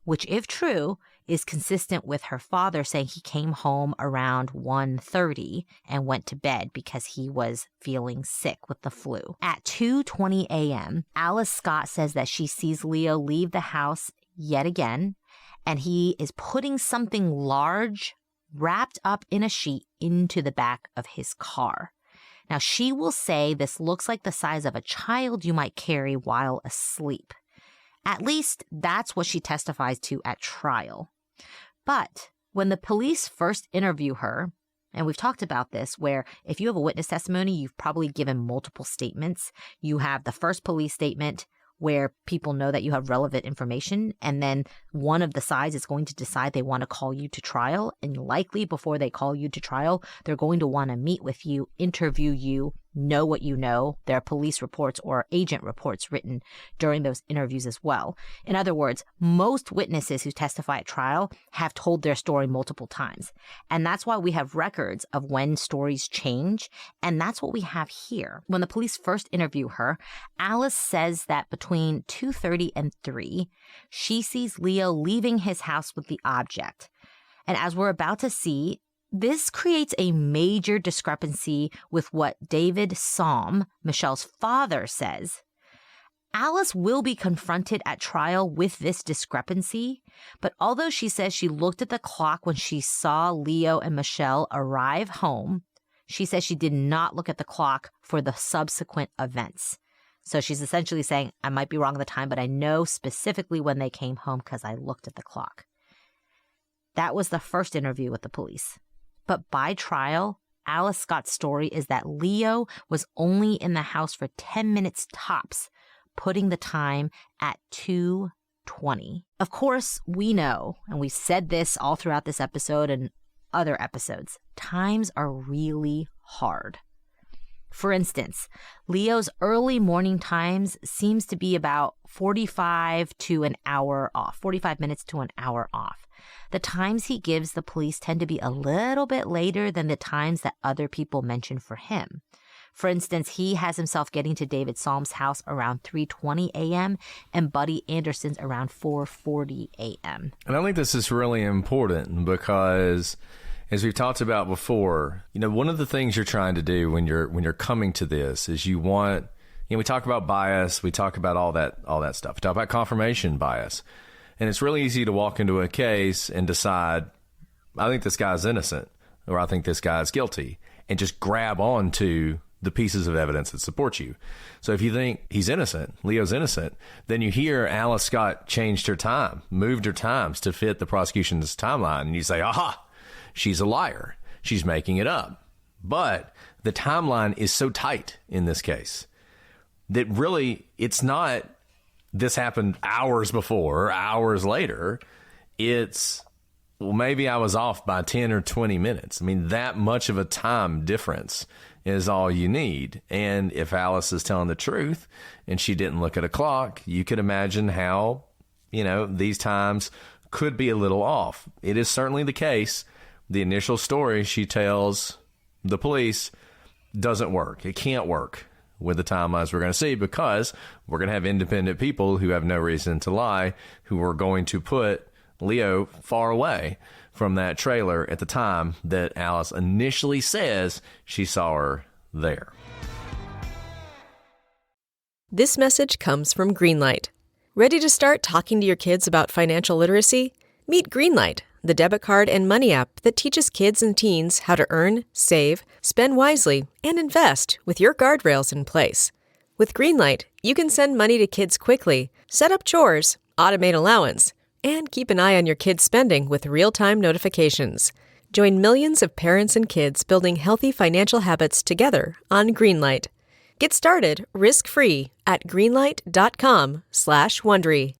Speaker 2: which, if true, is consistent with her father saying he came home around 1:30 and went to bed because he was feeling sick with the flu. At 2:20 a.m., Alice Scott says that she sees Leo leave the house yet again, and he is putting something large wrapped up in a sheet into the back of his car. Now, she will say this looks like the size of a child you might carry while asleep. At least that's what she testifies to at trial. But when the police first interview her, and we've talked about this, where if you have a witness testimony, you've probably given multiple statements. You have the first police statement where people know that you have relevant information, and then one of the sides is going to decide they want to call you to trial, and likely before they call you to trial, they're going to want to meet with you, interview you, know what you know. There are police reports or agent reports written during those interviews as well. In other words, most witnesses who testify at trial have told their story multiple times. And that's why we have records of when stories change. And that's what we have here. When the police first interview her, Alice says that between 2:30 and 3, she sees Leo leaving his house with the object. And as we're about to see, this creates a major discrepancy with what David Salm, Michelle's father, says. Alice will be confronted at trial with this discrepancy, but although she says she looked at the clock when she saw Leo and Michelle arrive home, she says she did not look at the clock for the subsequent events. So she's essentially saying, I might be wrong on the time, but I know specifically when they came home because I looked at the clock. That was the first interview with the police. But by trial, Alice Scott's story is that Leo was only in the house for 10 minutes tops, putting the time at 2:20. Of course, we know, and we've said this all throughout this episode and other episodes, times are really hard. For instance, Leo's early morning times seems to be about 45 minutes to an hour off. The times he gives the police tend to be a little bit later than the times that other people mention for him. For instance, he has himself getting to David Salm's house around 3:20 a.m. and Buddy Anderson's around 4:40 a.m.
Speaker 1: And I think this is really important because, as we've talked about before, one of the things you're trying to do when you're coming to this is you want, we talk about bias, we talk about all that stuff. We talk about confirmation bias. And it's really easy to walk into a case and decide, I think this guy's innocent or I think this guy's guilty, and just grab on to the pieces of evidence that support you. So if you think he's innocent, Leo's innocent, then you hear Alice Scott changed her time, moved her times to fit the prosecution's timeline, and you say, aha, she's a liar. She's making it up. But the timeline is so tight in this case that really it's not this happened hours before or hours later. It's, well, maybe I was off by 10 or 20 minutes. I mean, that much of a time difference is all you need. And if Alice is telling the truth and she didn't look at a clock, you could imagine how, these times could be a little off. It is certainly the case. The initial story she tells the police doesn't work. It can't work with the timelines we're going to see, because we're going to have independent people who have no reason to lie, who are going to put Leo far away from that trailer at the time that Alice initially says she saw her there.
Speaker 5: This message comes from Greenlight. Ready to start talking to your kids about financial literacy? Meet Greenlight, the debit card and money app that teaches kids and teens how to earn, save, spend wisely, and invest with your guardrails in place. With Greenlight, you can send money to kids quickly, set up chores, automate allowance, and keep an eye on your kids' spending with real-time notifications. Join millions of parents and kids building healthy financial habits together on Greenlight. Get started risk-free at greenlight.com/Wondery.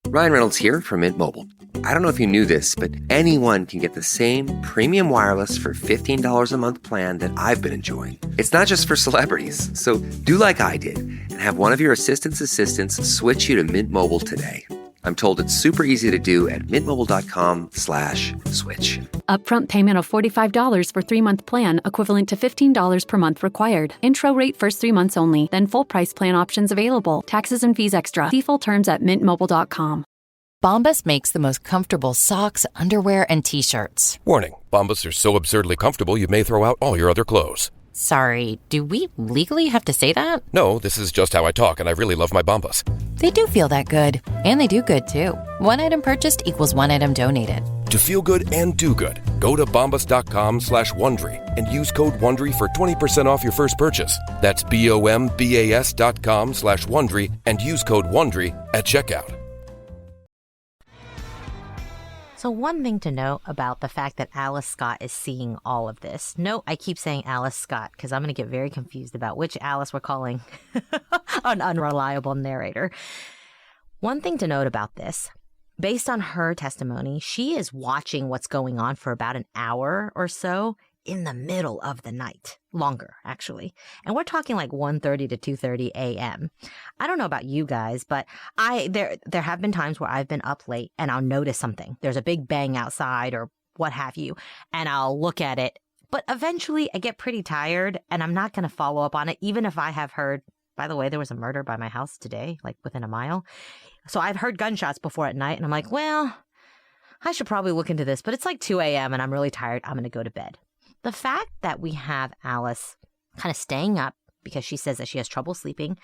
Speaker 6: Ryan Reynolds here from Mint Mobile. I don't know if you knew this, but anyone can get the same premium wireless for $15 a month plan that I've been enjoying. It's not just for celebrities. So do like I did and have one of your assistant's assistants switch you to Mint Mobile today. I'm told it's super easy to do at mintmobile.com/switch.
Speaker 7: Upfront payment of $45 for 3-month plan, equivalent to $15 per month required. Intro rate first 3 months only, then full price plan options available. Taxes and fees extra. See full terms at mintmobile.com.
Speaker 8: Bombas makes the most comfortable socks, underwear, and T-shirts.
Speaker 9: Warning, Bombas are so absurdly comfortable you may throw out all your other clothes.
Speaker 8: Sorry, do we legally have to say that?
Speaker 9: No, this is just how I talk, and I really love my Bombas.
Speaker 8: They do feel that good. And they do good, too. One item purchased equals one item donated.
Speaker 9: To feel good and do good, go to bombas.com/Wondery and use code WONDERY for 20% off your first purchase. That's BOMBAS.com/Wondery and use code WONDERY at checkout.
Speaker 2: So one thing to note about the fact that Alice Scott is seeing all of this. Note, I keep saying Alice Scott because I'm going to get very confused about which Alice we're calling an unreliable narrator. One thing to note about this, based on her testimony, she is watching what's going on for about an hour or so in the middle of the night. Longer, actually. And we're talking like 1:30 to 2:30 a.m. I don't know about you guys, but there have been times where I've been up late and I'll notice something. There's a big bang outside or what have you, and I'll look at it. But eventually I get pretty tired and I'm not going to follow up on it, even if I have heard, by the way, there was a murder by my house today, like within a mile. So I've heard gunshots before at night and I'm like, well, I should probably look into this, but it's like 2 a.m. and I'm really tired. I'm going to go to bed. The fact that we have Alice kind of staying up because she says that she has trouble sleeping.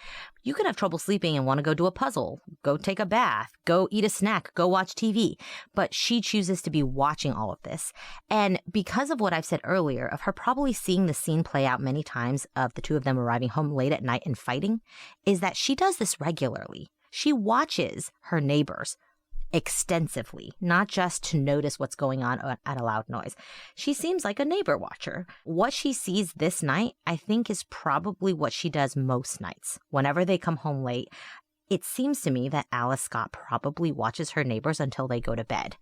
Speaker 2: You can have trouble sleeping and want to go do a puzzle, go take a bath, go eat a snack, go watch TV. But she chooses to be watching all of this. And because of what I've said earlier, of her probably seeing the scene play out many times of the two of them arriving home late at night and fighting, is that she does this regularly. She watches her neighbors extensively, not just to notice what's going on at a loud noise. She seems like a neighbor watcher. What she sees this night, I think, is probably what she does most nights. Whenever they come home late, it seems to me that Alice Scott probably watches her neighbors until they go to bed.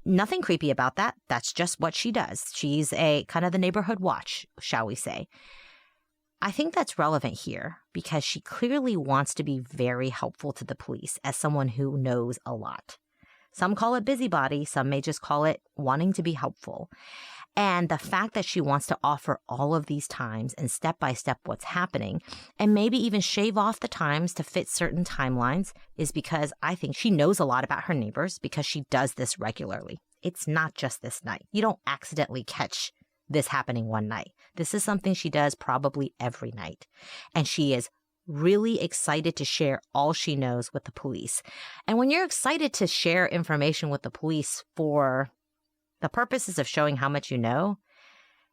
Speaker 2: Nothing creepy about that. That's just what she does. She's a kind of the neighborhood watch, shall we say. I think that's relevant here because she clearly wants to be very helpful to the police as someone who knows a lot. Some call it busybody, some may just call it wanting to be helpful. And the fact that she wants to offer all of these times and step-by-step what's happening, and maybe even shave off the times to fit certain timelines, is because I think she knows a lot about her neighbors because she does this regularly. It's not just this night. You don't accidentally catch this happening one night. This is something she does probably every night. And she is really excited to share all she knows with the police. And when you're excited to share information with the police for the purposes of showing how much you know,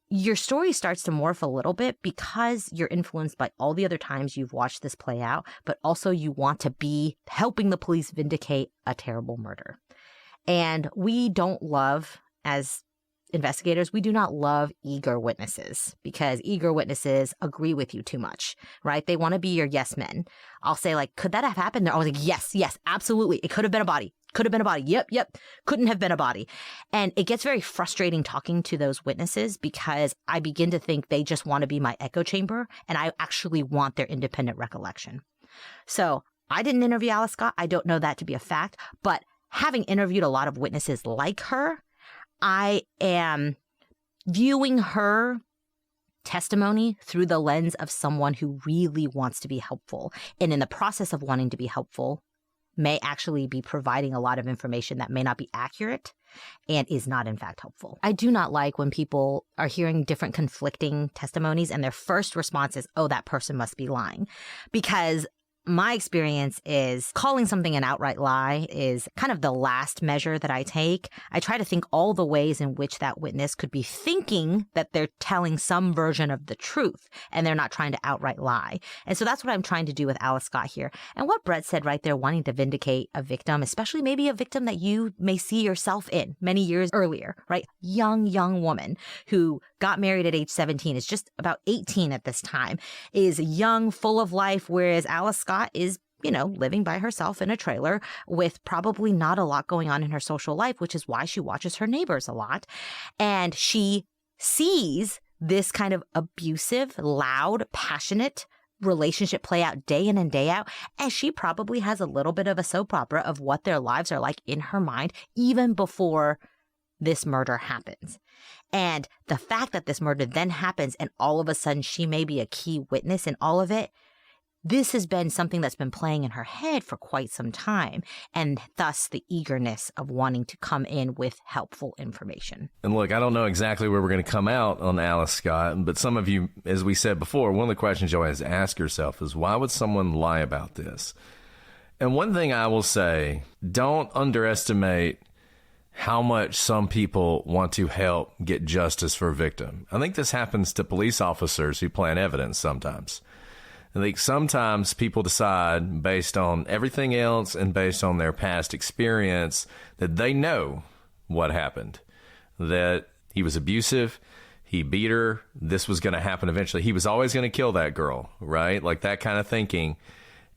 Speaker 2: your story starts to morph a little bit because you're influenced by all the other times you've watched this play out, but also you want to be helping the police vindicate a terrible murder. And we don't love, as investigators, we do not love eager witnesses because eager witnesses agree with you too much, right? They want to be your yes men. I'll say like, could that have happened? They're always like, yes, absolutely. It could have been a body. Could have been a body. Yep. Couldn't have been a body. And it gets very frustrating talking to those witnesses because I begin to think they just want to be my echo chamber and I actually want their independent recollection. So I didn't interview Alice Scott. I don't know that to be a fact, but having interviewed a lot of witnesses like her, I am viewing her testimony through the lens of someone who really wants to be helpful. And in the process of wanting to be helpful, may actually be providing a lot of information that may not be accurate and is not in fact helpful. I do not like when people are hearing different conflicting testimonies and their first response is, oh, that person must be lying. Because my experience is calling something an outright lie is kind of the last measure that I take. I try to think all the ways in which that witness could be thinking that they're telling some version of the truth and they're not trying to outright lie. And so that's what I'm trying to do with Alice Scott here. And what Brett said right there, wanting to vindicate a victim, especially maybe a victim that you may see yourself in many years earlier, right? Young woman who got married at age 17, is just about 18 at this time, is young, full of life, whereas Alice Scott is, living by herself in a trailer with probably not a lot going on in her social life, which is why she watches her neighbors a lot. And she sees this kind of abusive, loud, passionate relationship play out day in and day out. And she probably has a little bit of a soap opera of what their lives are like in her mind, even before this murder happens. And the fact that this murder then happens and all of a sudden she may be a key witness in all of it, this has been something that's been playing in her head for quite some time, and thus the eagerness of wanting to come in with helpful information.
Speaker 1: And look, I don't know exactly where we're going to come out on Alice Scott, but some of you, as we said before, one of the questions you always ask yourself is, why would someone lie about this? And one thing I will say, don't underestimate how much some people want to help get justice for a victim. I think this happens to police officers who plant evidence sometimes. I think sometimes people decide based on everything else and based on their past experience that they know what happened, that he was abusive, he beat her, this was going to happen eventually. He was always going to kill that girl, right? Like that kind of thinking,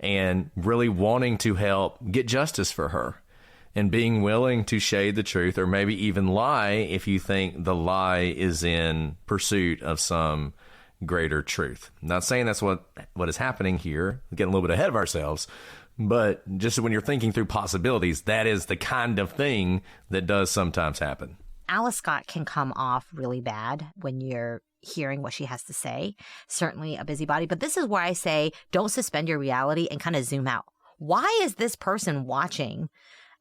Speaker 1: and really wanting to help get justice for her and being willing to shade the truth or maybe even lie if you think the lie is in pursuit of some greater truth. I'm not saying that's what is happening here, getting a little bit ahead of ourselves, but just when you're thinking through possibilities, that is the kind of thing that does sometimes happen.
Speaker 2: Alice Scott can come off really bad when you're hearing what she has to say. Certainly a busybody, but this is where I say don't suspend your reality and kind of zoom out. Why is this person watching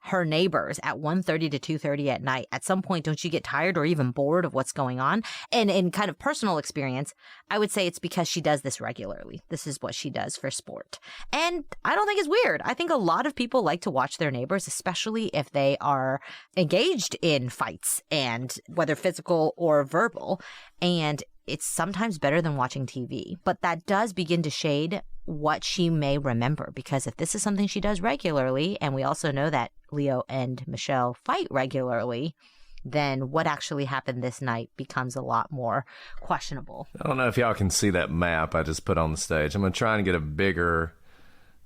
Speaker 2: her neighbors at 1:30 to 2:30 at night? At some point, don't you get tired or even bored of what's going on? And in kind of personal experience, I would say it's because she does this regularly. This is what she does for sport. And I don't think it's weird. I think a lot of people like to watch their neighbors, especially if they are engaged in fights, and whether physical or verbal. And it's sometimes better than watching TV. But that does begin to shade what she may remember, because if this is something she does regularly, and we also know that Leo and Michelle fight regularly, then what actually happened this night becomes a lot more questionable.
Speaker 1: I don't know if y'all can see that map I just put on the stage. I'm going to try and get a bigger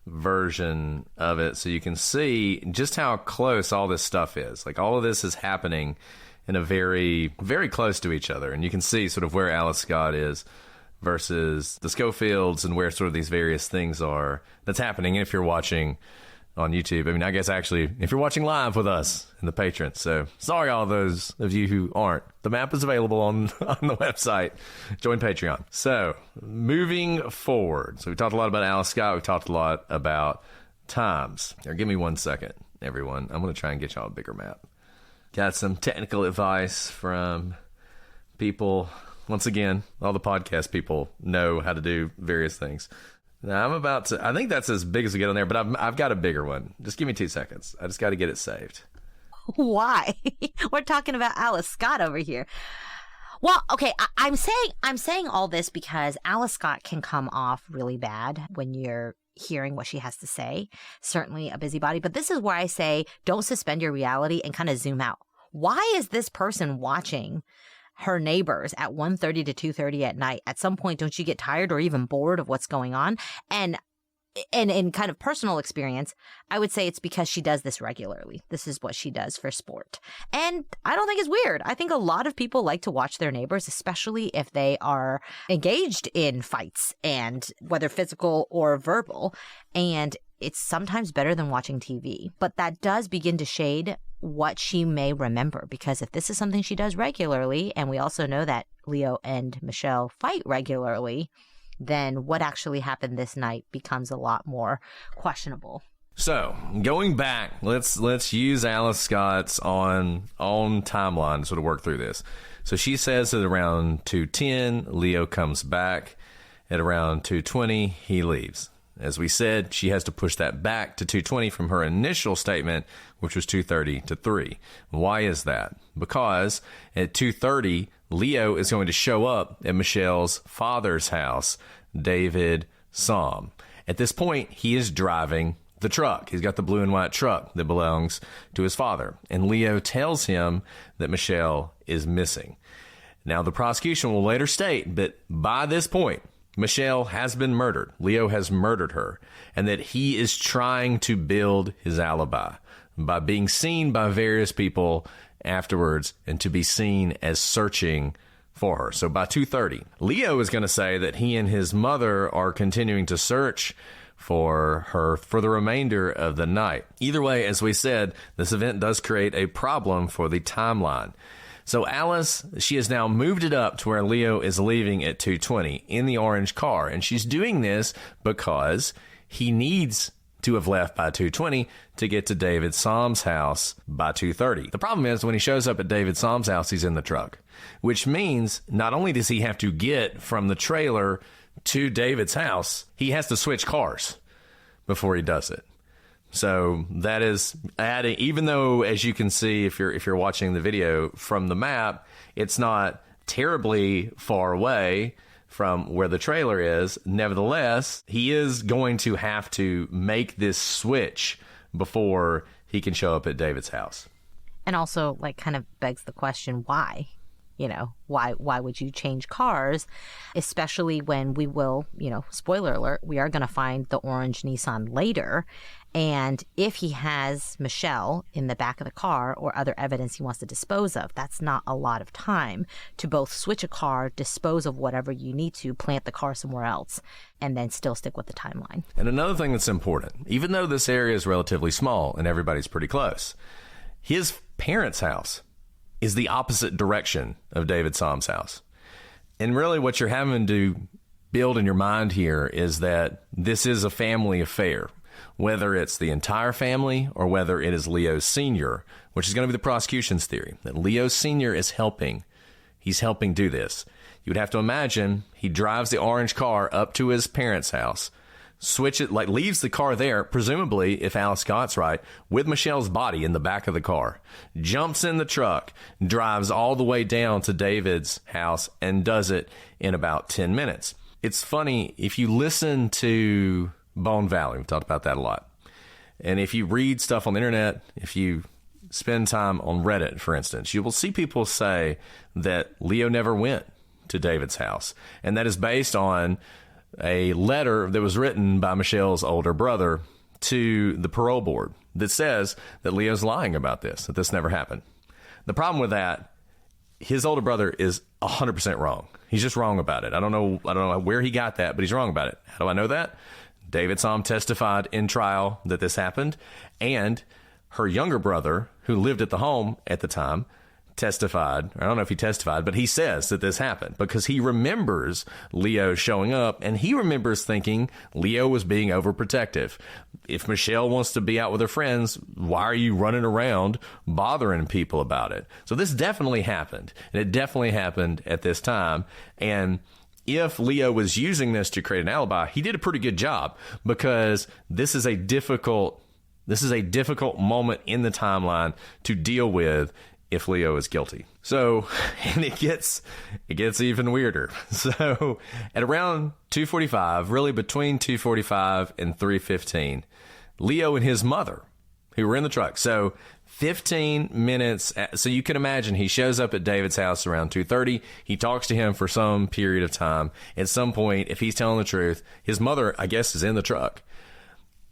Speaker 1: version of it so you can see just how close all this stuff is. Like all of this is happening in a very, very close to each other. And you can see sort of where Alice Scott is versus the Schofields and where sort of these various things are that's happening if you're watching on YouTube. I mean, I guess actually, if you're watching live with us and the patrons. So sorry, all those of you who aren't. The map is available on the website. Join Patreon. So moving forward. So we talked a lot about Alice Scott. We talked a lot about times. Now, give me 1 second, everyone. I'm going to try and get y'all a bigger map. Got some technical advice from people. Once again, all the podcast people know how to do various things. Now I'm about to, I think that's as big as we get on there, but I've got a bigger one. Just give me 2 seconds. I just got to get it saved.
Speaker 2: Why? We're talking about Alice Scott over here. Well, okay, I'm saying all this because Alice Scott can come off really bad when you're hearing what she has to say. Certainly a busybody, but this is where I say don't suspend your reality and kind of zoom out. Why is this person watching her neighbors at 1:30 to 2:30 at night? At some point, don't you get tired or even bored of what's going on? And in kind of personal experience, I would say it's because she does this regularly. This is what she does for sport. And I don't think it's weird. I think a lot of people like to watch their neighbors, especially if they are engaged in fights, and whether physical or verbal. And it's sometimes better than watching TV. But that does begin to shade what she may remember, because if this is something she does regularly, and we also know that Leo and Michelle fight regularly, then what actually happened this night becomes a lot more questionable.
Speaker 1: So, going back, let's use Alice Scott's own timeline to sort of work through this. So she says that around 2:10, Leo comes back. At around 2:20, he leaves. As we said, she has to push that back to 2:20 from her initial statement, which was 2:30 to 3. Why is that? Because at 2:30, Leo is going to show up at Michelle's father's house, David Somm. At this point, he is driving the truck. He's got the blue and white truck that belongs to his father. And Leo tells him that Michelle is missing. Now, the prosecution will later state that by this point, Michelle has been murdered. Leo has murdered her, and that he is trying to build his alibi by being seen by various people afterwards and to be seen as searching for her. So by 2:30, Leo is going to say that he and his mother are continuing to search for her for the remainder of the night. Either way, as we said, this event does create a problem for the timeline. So Alice, she has now moved it up to where Leo is leaving at 2:20 in the orange car. And she's doing this because he needs to have left by 2:20 to get to David Somm's house by 2:30. The problem is when he shows up at David Somm's house, he's in the truck, which means not only does he have to get from the trailer to David's house, he has to switch cars before he does it. So that is adding, even though, as you can see, if you're watching the video from the map, it's not terribly far away from where the trailer is. Nevertheless, he is going to have to make this switch before he can show up at David's house.
Speaker 2: And also, like, kind of begs the question, why? You know, why would you change cars, especially when we will, spoiler alert, we are going to find the orange Nissan later. And if he has Michelle in the back of the car or other evidence he wants to dispose of, that's not a lot of time to both switch a car, dispose of whatever you need to, plant the car somewhere else, and then still stick with the timeline.
Speaker 1: And another thing that's important, even though this area is relatively small and everybody's pretty close, his parents' house is the opposite direction of David Somm's house. And really what you're having to build in your mind here is that this is a family affair, whether it's the entire family or whether it is Leo Sr., which is going to be the prosecution's theory, that Leo Sr. is helping. He's helping do this. You would have to imagine he drives the orange car up to his parents' house, leaves the car there, presumably, if Alice Scott's right, with Michelle's body in the back of the car, jumps in the truck, drives all the way down to David's house, and does it in about 10 minutes. It's funny, if you listen to Bone Valley, we've talked about that a lot, and if you read stuff on the internet, if you spend time on Reddit, for instance, you will see people say that Leo never went to David's house, and that is based on a letter that was written by Michelle's older brother to the parole board that says that Leo's lying about this, that this never happened. The problem with that, his older brother is 100% wrong. He's just wrong about it. I don't know where he got that, but he's wrong about it. How do I know that? David Somm testified in trial that this happened, and her younger brother, who lived at the home at the time, testified. I don't know if he testified, but he says that this happened because he remembers Leo showing up, and he remembers thinking Leo was being overprotective. If Michelle wants to be out with her friends, why are you running around bothering people about it? So this definitely happened, and it definitely happened at this time. And if Leo was using this to create an alibi, he did a pretty good job, because this is a difficult moment in the timeline to deal with if Leo is guilty. So, and it gets even weirder. So at around 2:45, really between 2:45 and 3:15, Leo and his mother, who were in the truck. So 15 minutes. So you can imagine he shows up at David's house around 2:30. He talks to him for some period of time. At some point, if he's telling the truth, his mother, I guess, is in the truck.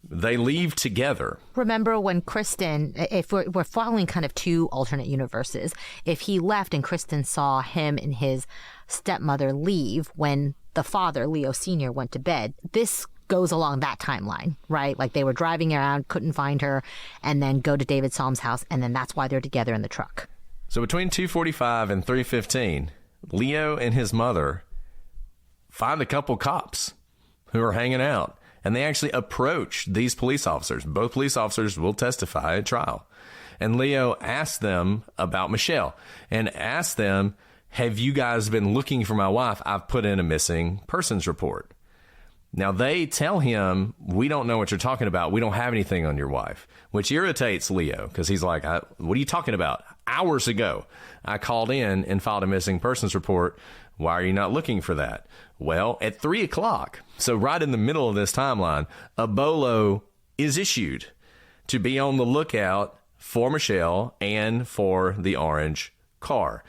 Speaker 1: They leave together.
Speaker 2: Remember when Kristen, if we're following kind of two alternate universes, if he left and Kristen saw him and his stepmother leave when the father, Leo Sr., went to bed, this goes along that timeline, right? Like they were driving around, couldn't find her, and then go to David Salm's house, and then that's why they're together in the truck.
Speaker 1: So between 2:45 and 3:15, Leo and his mother find a couple cops who are hanging out. And they actually approach these police officers. Both police officers will testify at trial. And Leo asked them about Michelle and asked them, have you guys been looking for my wife? I've put in a missing persons report. Now they tell him, we don't know what you're talking about. We don't have anything on your wife, which irritates Leo because he's like, what are you talking about? Hours ago, I called in and filed a missing persons report. Why are you not looking for that? Well, at 3 o'clock, so right in the middle of this timeline, a bolo is issued to be on the lookout for Michelle and for the orange car.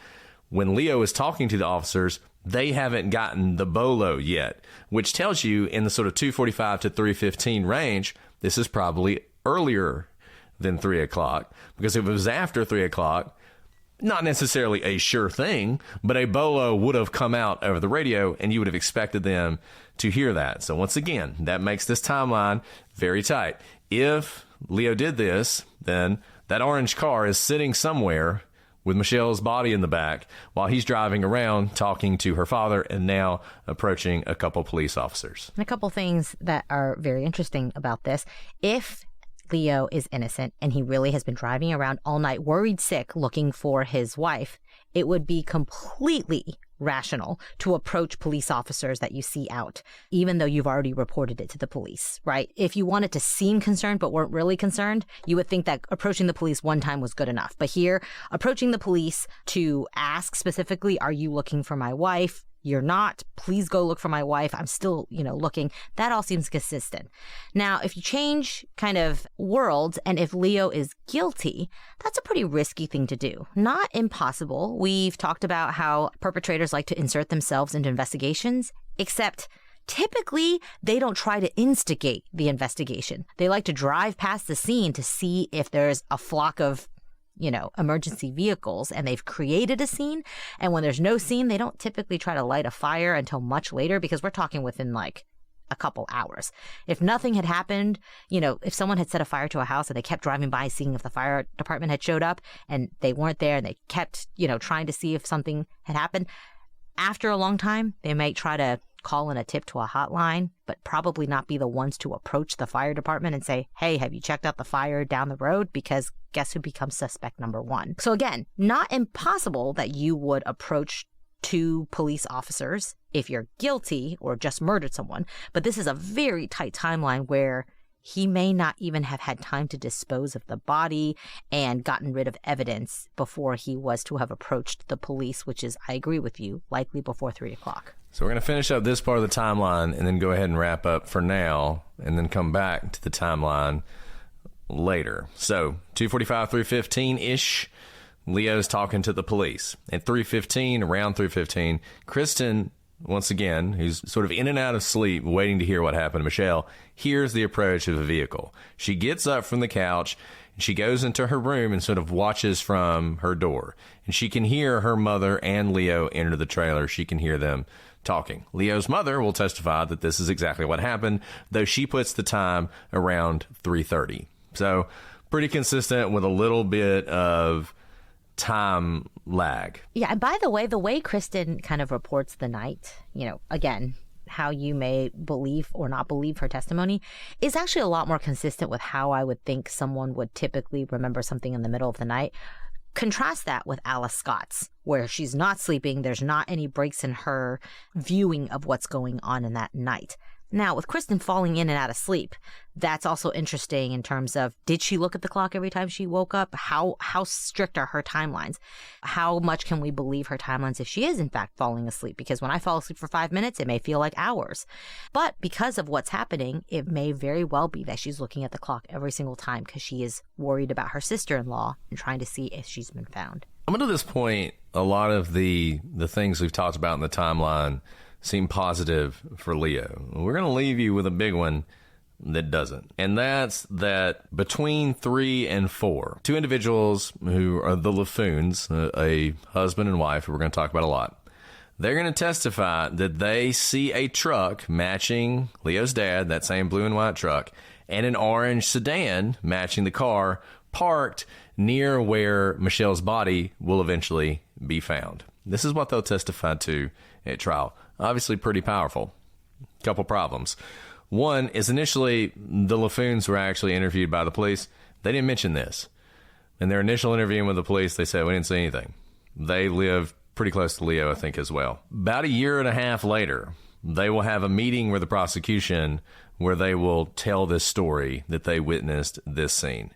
Speaker 1: When Leo is talking to the officers, they haven't gotten the bolo yet, which tells you in the sort of 2:45 to 3:15 range, this is probably earlier than 3 o'clock, because if it was after 3 o'clock, not necessarily a sure thing, but a bolo would have come out over the radio and you would have expected them to hear that. So once again, that makes this timeline very tight. If Leo did this, then that orange car is sitting somewhere with Michelle's body in the back while he's driving around talking to her father and now approaching a couple police officers.
Speaker 2: And a couple things that are very interesting about this. If Leo is innocent and he really has been driving around all night, worried sick, looking for his wife, it would be completely rational to approach police officers that you see out, even though you've already reported it to the police, right? If you wanted to seem concerned but weren't really concerned, you would think that approaching the police one time was good enough. But here, approaching the police to ask specifically, are you looking for my wife? You're not. Please go look for my wife. I'm still, looking. That all seems consistent. Now, if you change kind of worlds and if Leo is guilty, that's a pretty risky thing to do. Not impossible. We've talked about how perpetrators like to insert themselves into investigations, except typically they don't try to instigate the investigation. They like to drive past the scene to see if there's a flock of emergency vehicles and they've created a scene. And when there's no scene, they don't typically try to light a fire until much later, because we're talking within like a couple hours. If nothing had happened, if someone had set a fire to a house and they kept driving by seeing if the fire department had showed up and they weren't there and they kept, trying to see if something had happened, after a long time, they might try to call in a tip to a hotline, but probably not be the ones to approach the fire department and say, hey, have you checked out the fire down the road? Because guess who becomes suspect number one? So again, not impossible that you would approach two police officers if you're guilty or just murdered someone. But this is a very tight timeline where he may not even have had time to dispose of the body and gotten rid of evidence before he was to have approached the police, which is, I agree with you, likely before 3 o'clock.
Speaker 1: So we're going to finish up this part of the timeline and then go ahead and wrap up for now and then come back to the timeline later. So 2:45, 3:15-ish, Leo's talking to the police. At 3:15, around 3:15, Kristen, once again, who's sort of in and out of sleep, waiting to hear what happened to Michelle, hears the approach of a vehicle. She gets up from the couch, and she goes into her room and sort of watches from her door. And she can hear her mother and Leo enter the trailer. She can hear them talking. Leo's mother will testify that this is exactly what happened, though she puts the time around 3:30. So pretty consistent with a little bit of time lag.
Speaker 2: Yeah, and by the way Kristen kind of reports the night, again, how you may believe or not believe her testimony is actually a lot more consistent with how I would think someone would typically remember something in the middle of the night. Contrast that with Alice Scott's, where she's not sleeping. There's not any breaks in her viewing of what's going on in that night. Now, with Kristen falling in and out of sleep, that's also interesting in terms of, did she look at the clock every time she woke up? How strict are her timelines? How much can we believe her timelines if she is in fact falling asleep? Because when I fall asleep for 5 minutes, it may feel like hours. But because of what's happening, it may very well be that she's looking at the clock every single time because she is worried about her sister-in-law and trying to see if she's been found.
Speaker 1: Up until this point, a lot of the things we've talked about in the timeline seem positive for Leo. We're going to leave you with a big one that doesn't. And that's that between 3 and 4, two individuals who are the LaFoons, a husband and wife, who we're going to talk about a lot, they're going to testify that they see a truck matching Leo's dad, that same blue and white truck, and an orange sedan matching the car parked near where Michelle's body will eventually be found. This is what they'll testify to at trial. Obviously pretty powerful. Couple problems. One is initially the LaFoons were actually interviewed by the police. They didn't mention this. In their initial interview with the police, they said, we didn't see anything. They live pretty close to Leo, I think, as well. About a year and a half later, they will have a meeting with the prosecution where they will tell this story that they witnessed this scene.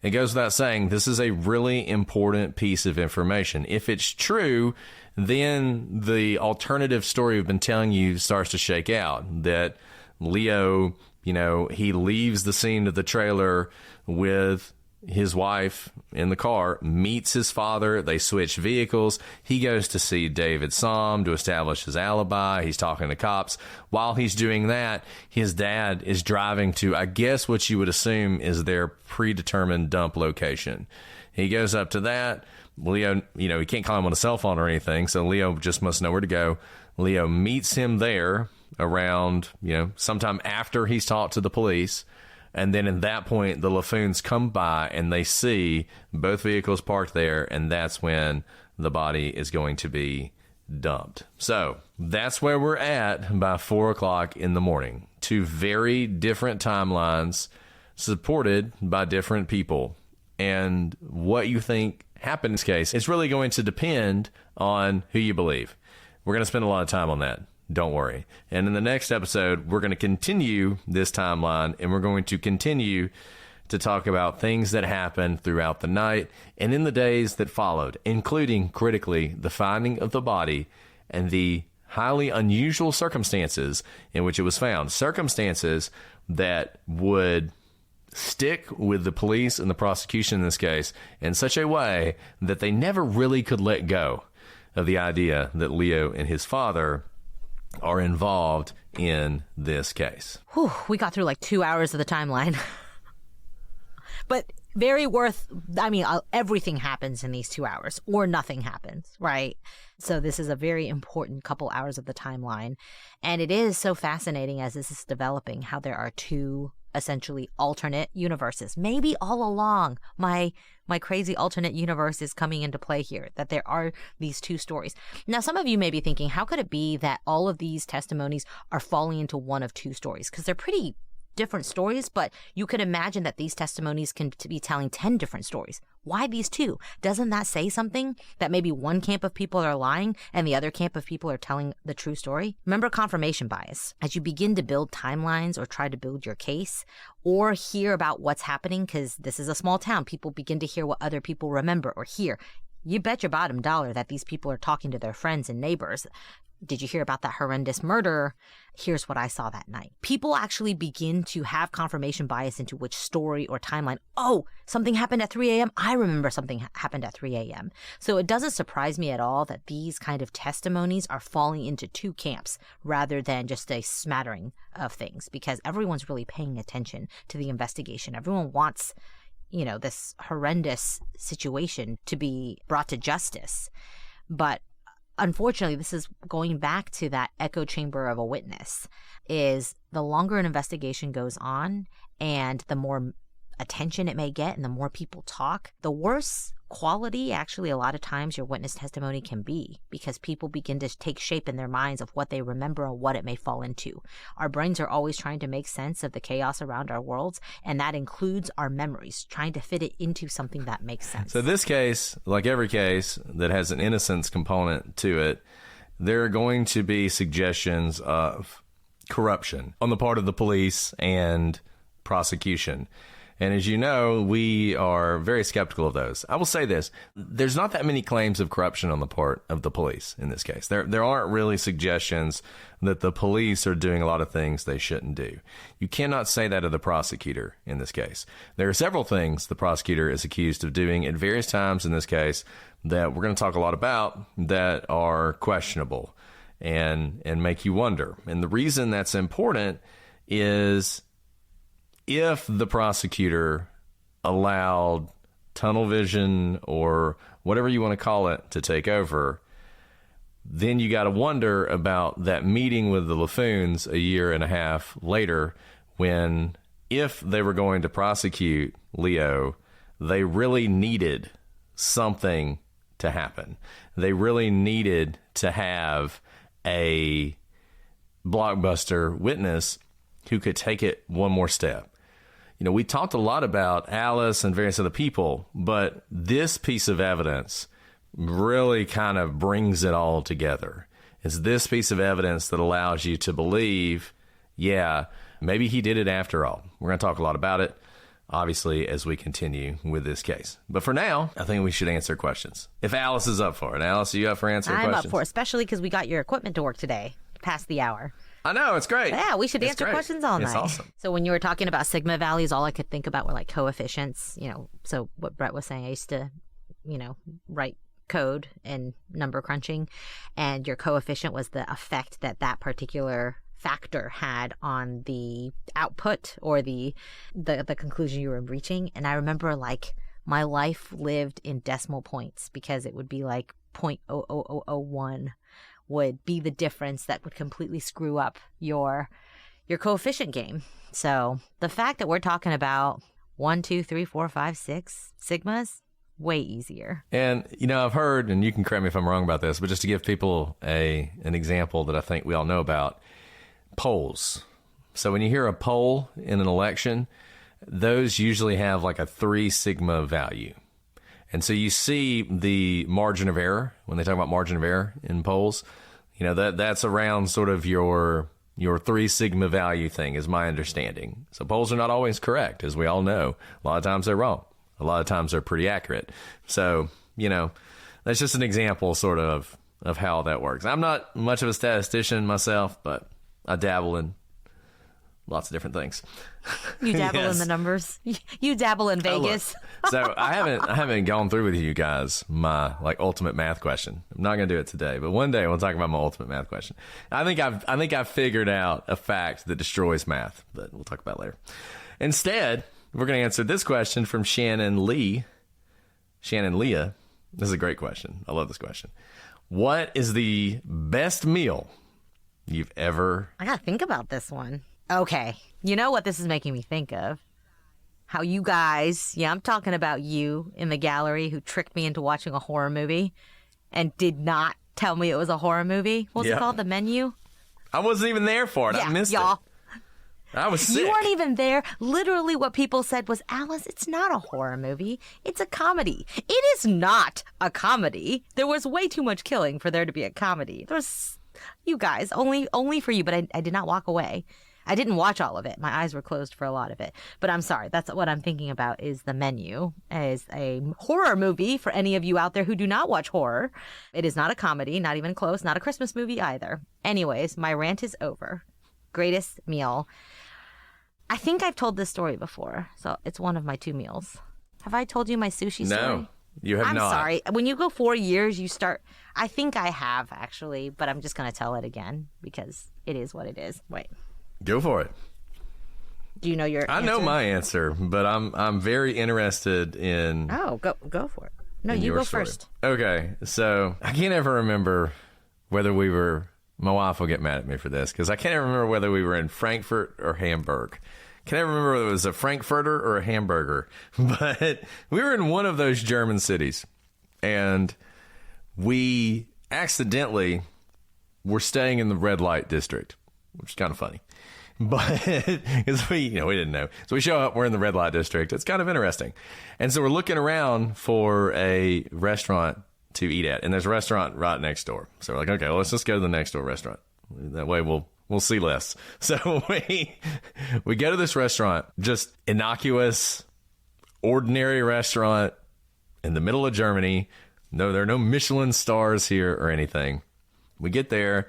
Speaker 1: It goes without saying, this is a really important piece of information. If it's true, then the alternative story we've been telling you starts to shake out. That Leo, he leaves the scene of the trailer with his wife in the car, meets his father, they switch vehicles, he goes to see David Somm to establish his alibi, he's talking to cops. While he's doing that, his dad is driving to, I guess what you would assume is their predetermined dump location. He goes up to that. Leo, he can't call him on a cell phone or anything, so Leo just must know where to go. Leo meets him there around, sometime after he's talked to the police. And then at that point, the LaFoons come by and they see both vehicles parked there. And that's when the body is going to be dumped. So that's where we're at by 4 o'clock in the morning. Two very different timelines supported by different people. And what you think happened in this case, it's really going to depend on who you believe. We're going to spend a lot of time on that. Don't worry. And in the next episode, we're going to continue this timeline and we're going to continue to talk about things that happened throughout the night and in the days that followed, including, critically, the finding of the body and the highly unusual circumstances in which it was found. Circumstances that would stick with the police and the prosecution in this case in such a way that they never really could let go of the idea that Leo and his father are involved in this case.
Speaker 2: Whew, we got through like 2 hours of the timeline. But very everything happens in these 2 hours or nothing happens, right? So this is a very important couple hours of the timeline. And it is so fascinating as this is developing how there are two essentially alternate universes. Maybe all along my crazy alternate universe is coming into play here, that there are these two stories. Now, some of you may be thinking, how could it be that all of these testimonies are falling into one of two stories? Because they're pretty different stories, but you could imagine that these testimonies can be telling 10 different stories. Why these two? Doesn't that say something? That maybe one camp of people are lying and the other camp of people are telling the true story? Remember confirmation bias. As you begin to build timelines or try to build your case or hear about what's happening, because this is a small town, people begin to hear what other people remember or hear. You bet your bottom dollar that these people are talking to their friends and neighbors. Did you hear about that horrendous murder? Here's what I saw that night. People actually begin to have confirmation bias into which story or timeline. Oh, something happened at 3 a.m. I remember something happened at 3 a.m. So it doesn't surprise me at all that these kind of testimonies are falling into two camps rather than just a smattering of things, because everyone's really paying attention to the investigation. Everyone wants, this horrendous situation to be brought to justice. But unfortunately, this is going back to that echo chamber of a witness, is the longer an investigation goes on and the more attention it may get and the more people talk, the worse quality actually a lot of times your witness testimony can be, because people begin to take shape in their minds of what they remember and what it may fall into. Our brains are always trying to make sense of the chaos around our worlds, and that includes our memories, trying to fit it into something that makes sense.
Speaker 1: So this case, like every case that has an innocence component to it, there are going to be suggestions of corruption on the part of the police and prosecution. And as you know, we are very skeptical of those. I will say this. There's not that many claims of corruption on the part of the police in this case. There aren't really suggestions that the police are doing a lot of things they shouldn't do. You cannot say that of the prosecutor in this case. There are several things the prosecutor is accused of doing at various times in this case that we're going to talk a lot about that are questionable and make you wonder. And the reason that's important is if the prosecutor allowed tunnel vision or whatever you want to call it to take over, then you got to wonder about that meeting with the LaFoons a year and a half later when, if they were going to prosecute Leo, they really needed something to happen. They really needed to have a blockbuster witness who could take it one more step. You know, we talked a lot about Alice and various other people, but this piece of evidence really kind of brings it all together. It's this piece of evidence that allows you to believe, yeah, maybe he did it after all. We're going to talk a lot about it, obviously, as we continue with this case. But for now, I think we should answer questions. If Alice is up for it. Alice, are you up for answering questions?
Speaker 2: I'm up for it, especially because we got your equipment to work today, past the hour.
Speaker 1: I know, it's great.
Speaker 2: Yeah, we should answer questions all night.
Speaker 1: It's awesome.
Speaker 2: So when you were talking about sigma values, all I could think about were like coefficients, you know. So what Brett was saying, I used to, you know, write code and number crunching, and your coefficient was the effect that that particular factor had on the output or the conclusion you were reaching. And I remember like my life lived in decimal points because it would be like 0.00001 would be the difference that would completely screw up your coefficient game. So the fact that we're talking about 1, 2, 3, 4, 5, 6 sigmas, way easier.
Speaker 1: And, you know, I've heard, and you can correct me if I'm wrong about this, but just to give people an example that I think we all know about, polls. So when you hear a poll in an election, those usually have like a 3 sigma value. And so you see the margin of error when they talk about margin of error in polls. You know, that's around sort of your 3 sigma value thing is my understanding. So polls are not always correct, as we all know. A lot of times they're wrong. A lot of times they're pretty accurate. So, you know, that's just an example sort of how that works. I'm not much of a statistician myself, but I dabble in lots of different things.
Speaker 2: You dabble in the numbers. You dabble in Vegas.
Speaker 1: So I haven't gone through with you guys my like ultimate math question. I'm not going to do it today, but one day we'll talk about my ultimate math question. I think I've figured out a fact that destroys math, but we'll talk about it later. Instead, we're going to answer this question from Shannon Leah. This is a great question. I love this question. What is the best meal you've ever...
Speaker 2: I got to think about this one. Okay. You know what this is making me think of? How you guys, yeah, I'm talking about you in the gallery who tricked me into watching a horror movie and did not tell me it was a horror movie. What's it called? The Menu?
Speaker 1: I wasn't even there for it.
Speaker 2: Yeah,
Speaker 1: I missed
Speaker 2: y'all.
Speaker 1: it. I was sick.
Speaker 2: You weren't even there. Literally what people said was, Alice, it's not a horror movie. It's a comedy. It is not a comedy. There was way too much killing for there to be a comedy. There's, you guys, only for you, but I did not walk away. I didn't watch all of it. My eyes were closed for a lot of it. But I'm sorry. That's what I'm thinking about is The Menu as a horror movie for any of you out there who do not watch horror. It is not a comedy, not even close, not a Christmas movie either. Anyways, my rant is over. Greatest meal. I think I've told this story before, so it's one of my 2 meals. Have I told you my sushi story?
Speaker 1: No, you have not.
Speaker 2: I'm sorry. When you go 4 years, you start... I think I have, actually, but I'm just going to tell it again because it is what it is. Wait.
Speaker 1: Go for it.
Speaker 2: Do you know your answer?
Speaker 1: I know my answer, but I'm very interested in...
Speaker 2: Oh, go for it. No, you go
Speaker 1: story.
Speaker 2: first.
Speaker 1: Okay, so I can't ever remember whether we were... My wife will get mad at me for this because I can't even remember whether we were in Frankfurt or Hamburg. Can't even remember whether it was a Frankfurter or a hamburger. But we were in one of those German cities, and we accidentally were staying in the red light district, which is kind of funny. But because we didn't know. So we show up, we're in the red light district. It's kind of interesting. And so we're looking around for a restaurant to eat at, and there's a restaurant right next door. So we're like, okay, well, let's just go to the next door restaurant. That way we'll we'll see less. So we go to this restaurant, just innocuous, ordinary restaurant in the middle of Germany. No, there are no Michelin stars here or anything. We get there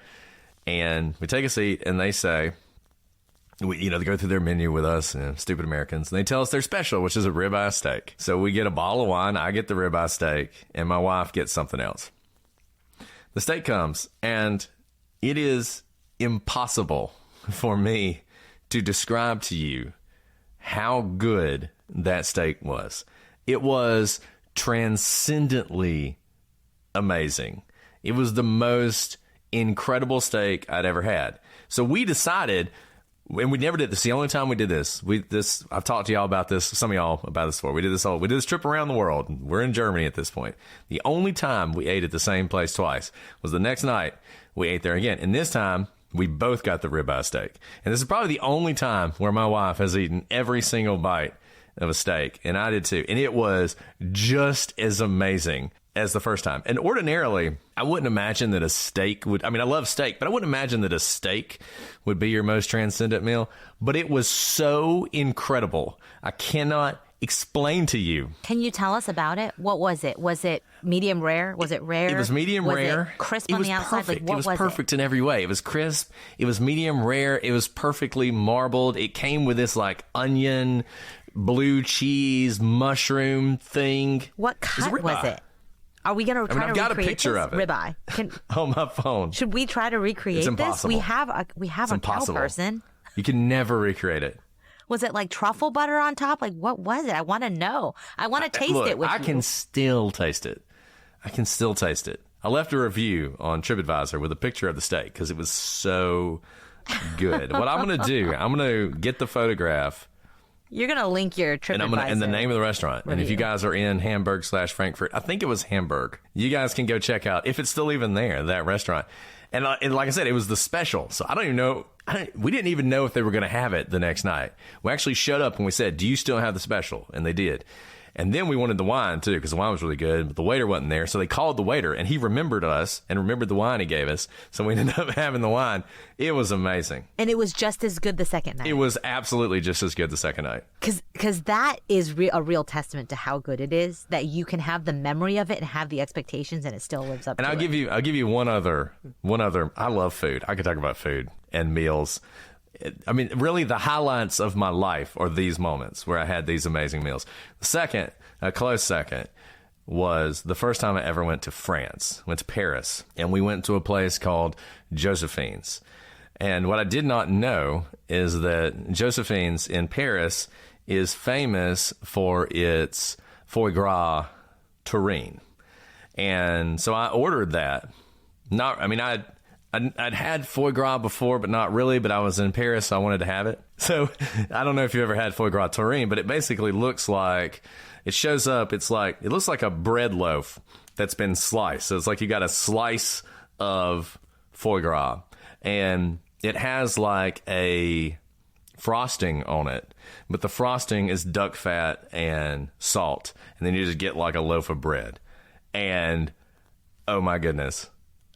Speaker 1: and we take a seat and they say, they go through their menu with us, stupid Americans, and they tell us their special, which is a ribeye steak. So we get a bottle of wine, I get the ribeye steak, and my wife gets something else. The steak comes, and it is impossible for me to describe to you how good that steak was. It was transcendently amazing. It was the most incredible steak I'd ever had. So we decided, and we never did this. The only time we did this, I've talked to y'all about this, some of y'all about this before. We did this trip around the world. We're in Germany at this point. The only time we ate at the same place twice was the next night we ate there again. And this time we both got the ribeye steak. And this is probably the only time where my wife has eaten every single bite of a steak. And I did too. And it was just as amazing as the first time. And ordinarily, I wouldn't imagine that a steak would, I love steak, but I wouldn't imagine that a steak would be your most transcendent meal. But it was so incredible. I cannot explain to you.
Speaker 2: Can you tell us about it? What was it? Was it medium rare? Was it rare?
Speaker 1: It was medium rare.
Speaker 2: Was it crisp on the outside?
Speaker 1: Perfect.
Speaker 2: Like, what
Speaker 1: it was perfect in every way. It was crisp. It was medium rare. It was perfectly marbled. It came with this like onion, blue cheese, mushroom thing.
Speaker 2: What cut was it? Are we going to try to recreate this?
Speaker 1: I've got a picture of it.
Speaker 2: Ribeye.
Speaker 1: On my phone.
Speaker 2: Should we try to recreate this? We have a cow person.
Speaker 1: You can never recreate it.
Speaker 2: Was it like truffle butter on top? Like, what was it? I want to know. I want to taste it with you.
Speaker 1: I can still taste it. I left a review on TripAdvisor with a picture of the steak because it was so good. What I'm going to do, I'm going to get the photograph.
Speaker 2: You're going to link your TripAdvisor.
Speaker 1: And the name of the restaurant.
Speaker 2: review.
Speaker 1: And if you guys are in Hamburg/Frankfurt, I think it was Hamburg, you guys can go check out, if it's still even there, that restaurant. And like I said, it was the special. So I don't even know. We didn't even know if they were going to have it the next night. We actually showed up and we said, do you still have the special? And they did. And then we wanted the wine too, because the wine was really good, but the waiter wasn't there. So they called the waiter and he remembered us and remembered the wine he gave us. So we ended up having the wine. It was amazing.
Speaker 2: And it was just as good the second night.
Speaker 1: It was absolutely just as good the second night.
Speaker 2: Because that is a real testament to how good it is, that you can have the memory of it and have the expectations and it still lives up to it.
Speaker 1: And I'll give you one other, I love food. I could talk about food and meals. Really, the highlights of my life are these moments where I had these amazing meals. The second, a close second, was the first time I ever went to France, went to Paris, and we went to a place called Josephine's. And what I did not know is that Josephine's in Paris is famous for its foie gras terrine. And so I ordered that. I'd had foie gras before, but not really. But I was in Paris, so I wanted to have it. So I don't know if you've ever had foie gras terrine, but it basically looks like, it shows up, it looks like a bread loaf that's been sliced. So it's like you got a slice of foie gras, and it has like a frosting on it, but the frosting is duck fat and salt, and then you just get like a loaf of bread. And oh my goodness.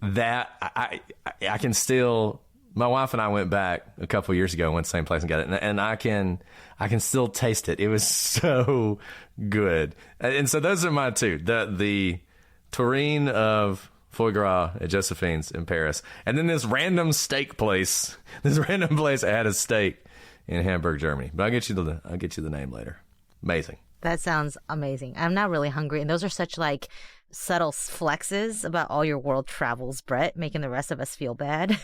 Speaker 1: That I can still, my wife and I went back a couple of years ago, went to the same place and got it. And I can still taste it. It was so good. And so those are my two, the terrine of foie gras at Josephine's in Paris. And then this random place that had a steak in Hamburg, Germany. But I'll get you the name later. Amazing.
Speaker 2: That sounds amazing. I'm now really hungry. And those are such like subtle flexes about all your world travels, Brett, making the rest of us feel bad.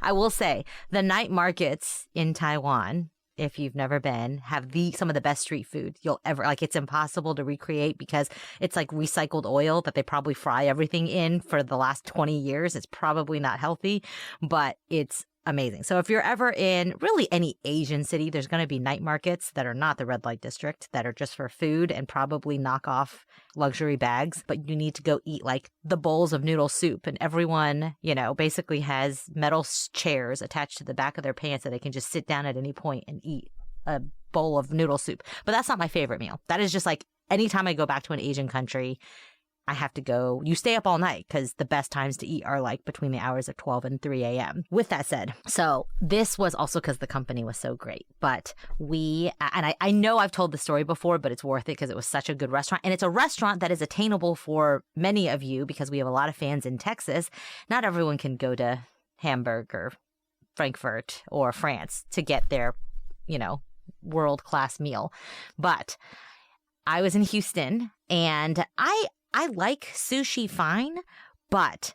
Speaker 2: I will say the night markets in Taiwan, if you've never been, have some of the best street food you'll ever, like, it's impossible to recreate because it's like recycled oil that they probably fry everything in for the last 20 years. It's probably not healthy, but it's amazing. So if you're ever in really any Asian city, there's going to be night markets that are not the red light district, that are just for food and probably knock off luxury bags. But you need to go eat like the bowls of noodle soup, and everyone, basically has metal chairs attached to the back of their pants that they can just sit down at any point and eat a bowl of noodle soup. But that's not my favorite meal. That is just like anytime I go back to an Asian country, I have to go. You stay up all night because the best times to eat are like between the hours of 12 and 3 a.m. With that said, so this was also because the company was so great. But I know I've told the story before, but it's worth it because it was such a good restaurant. And it's a restaurant that is attainable for many of you because we have a lot of fans in Texas. Not everyone can go to Hamburg or Frankfurt or France to get their, world-class meal. But I was in Houston and I like sushi fine, but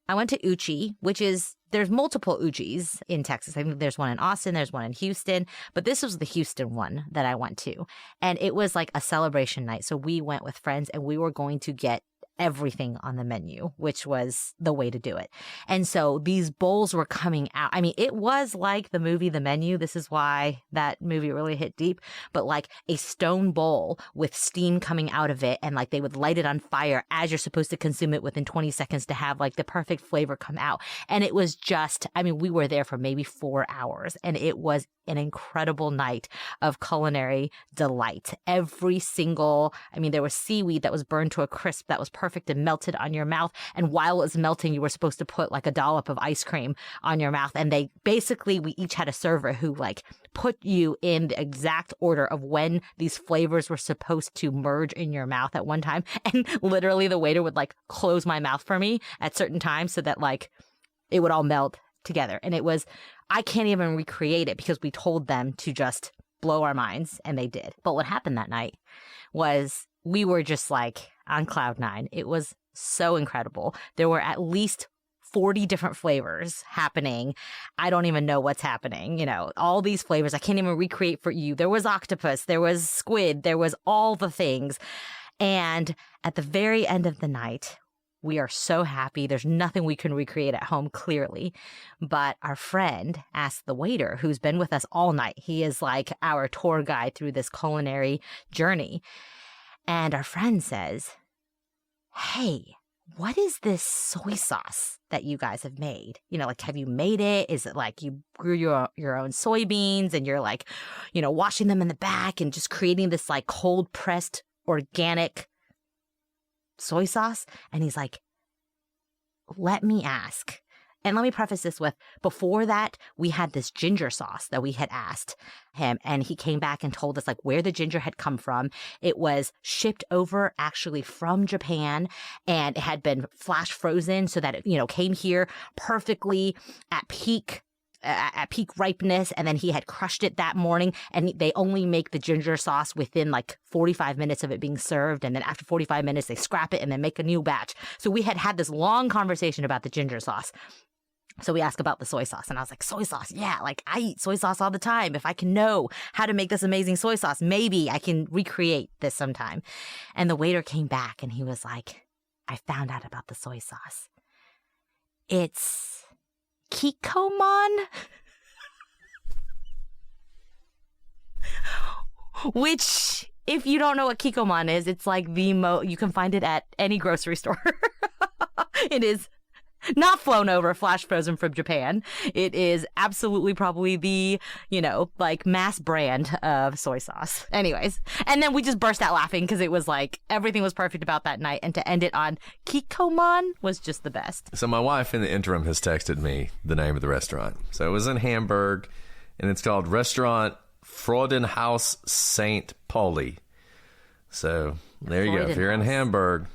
Speaker 2: I went to Uchi, there's multiple Uchis in Texas. I think there's one in Austin, there's one in Houston, but this was the Houston one that I went to. And it was like a celebration night. So we went with friends and we were going to get everything on the menu, which was the way to do it. And so these bowls were coming out. I mean, it was like the movie The Menu. This is why that movie really hit deep, but like a stone bowl with steam coming out of it. And like they would light it on fire as you're supposed to consume it within 20 seconds to have like the perfect flavor come out. And it was just, we were there for maybe 4 hours and it was an incredible night of culinary delight. Every single, there was seaweed that was burned to a crisp that was perfect and melted on your mouth. And while it was melting, you were supposed to put like a dollop of ice cream on your mouth. And we each had a server who like put you in the exact order of when these flavors were supposed to merge in your mouth at one time. And literally the waiter would like close my mouth for me at certain times so that like it would all melt together. And I can't even recreate it because we told them to just blow our minds and they did. But what happened that night was we were just like on cloud nine. It was so incredible. There were at least 40 different flavors happening. I don't even know what's happening. All these flavors I can't even recreate for you. There was octopus, there was squid, there was all the things. And at the very end of the night, we are so happy. There's nothing we can recreate at home, clearly. But our friend asked the waiter, who's been with us all night. He is like our tour guide through this culinary journey. And our friend says, "Hey, what is this soy sauce that you guys have made? Have you made it? Is it like you grew your own soybeans and you're like, washing them in the back and just creating this like cold pressed organic soy sauce?" And he's like, "Let me ask." And let me preface this with, before that, we had this ginger sauce that we had asked him, and he came back and told us like where the ginger had come from. It was shipped over actually from Japan, and it had been flash frozen so that it, came here perfectly at peak ripeness. And then he had crushed it that morning, and they only make the ginger sauce within like 45 minutes of it being served. And then after 45 minutes, they scrap it and then make a new batch. So we had this long conversation about the ginger sauce. So we asked about the soy sauce, and I was like, soy sauce? Yeah, like I eat soy sauce all the time. If I can know how to make this amazing soy sauce, maybe I can recreate this sometime. And the waiter came back and he was like, "I found out about the soy sauce. It's Kikkoman," which, if you don't know what Kikkoman is, it's like you can find it at any grocery store. It is not flown over, flash frozen from Japan. It is absolutely probably the, like mass brand of soy sauce. Anyways. And then we just burst out laughing because it was like everything was perfect about that night. And to end it on Kikkoman was just the best.
Speaker 1: So my wife in the interim has texted me the name of the restaurant. So it was in Hamburg and it's called Restaurant Freudenhaus St. Pauli. So there you go. If you're in Hamburg,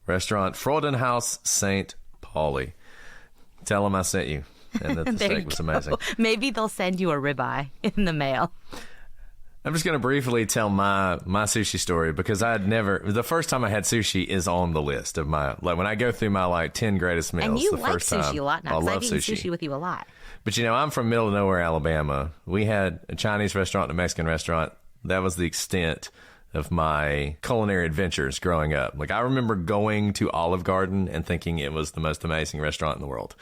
Speaker 1: Restaurant Freudenhaus St. Pauli. Tell them I sent you and that the steak was amazing.
Speaker 2: Maybe they'll send you a ribeye in the mail.
Speaker 1: I'm just going to briefly tell my sushi story because the first time I had sushi is on the list of my, like when I go through my like 10 greatest meals.
Speaker 2: And you
Speaker 1: the
Speaker 2: like
Speaker 1: first
Speaker 2: sushi
Speaker 1: time,
Speaker 2: a lot now
Speaker 1: I
Speaker 2: because
Speaker 1: love
Speaker 2: I've eaten
Speaker 1: sushi
Speaker 2: with you a lot.
Speaker 1: But I'm from middle of nowhere, Alabama. We had a Chinese restaurant and a Mexican restaurant. That was the extent of my culinary adventures growing up. Like I remember going to Olive Garden and thinking it was the most amazing restaurant in the world.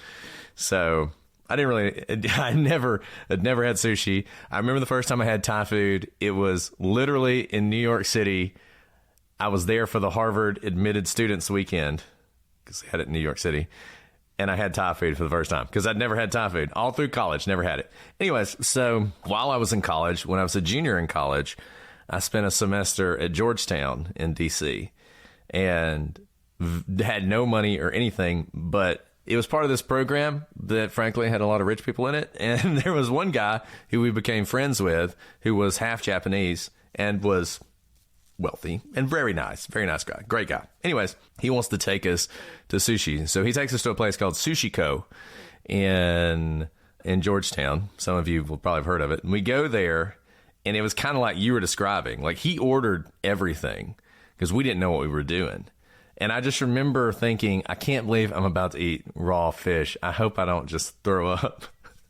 Speaker 1: So I never had sushi. I remember the first time I had Thai food. It was literally in New York City. I was there for the Harvard Admitted Students Weekend because they had it in New York City. And I had Thai food for the first time because I'd never had Thai food all through college. Never had it. Anyways, so while I was in college, when I was a junior in college, I spent a semester at Georgetown in D.C. And had no money or anything, but it was part of this program that frankly had a lot of rich people in it. And there was one guy who we became friends with who was half Japanese and was wealthy and very nice guy, great guy. Anyways, he wants to take us to sushi. So he takes us to a place called Sushiko in Georgetown. Some of you will probably have heard of it. And we go there, and it was kind of like you were describing. Like, he ordered everything because we didn't know what we were doing. And I just remember thinking, I can't believe I'm about to eat raw fish. I hope I don't just throw up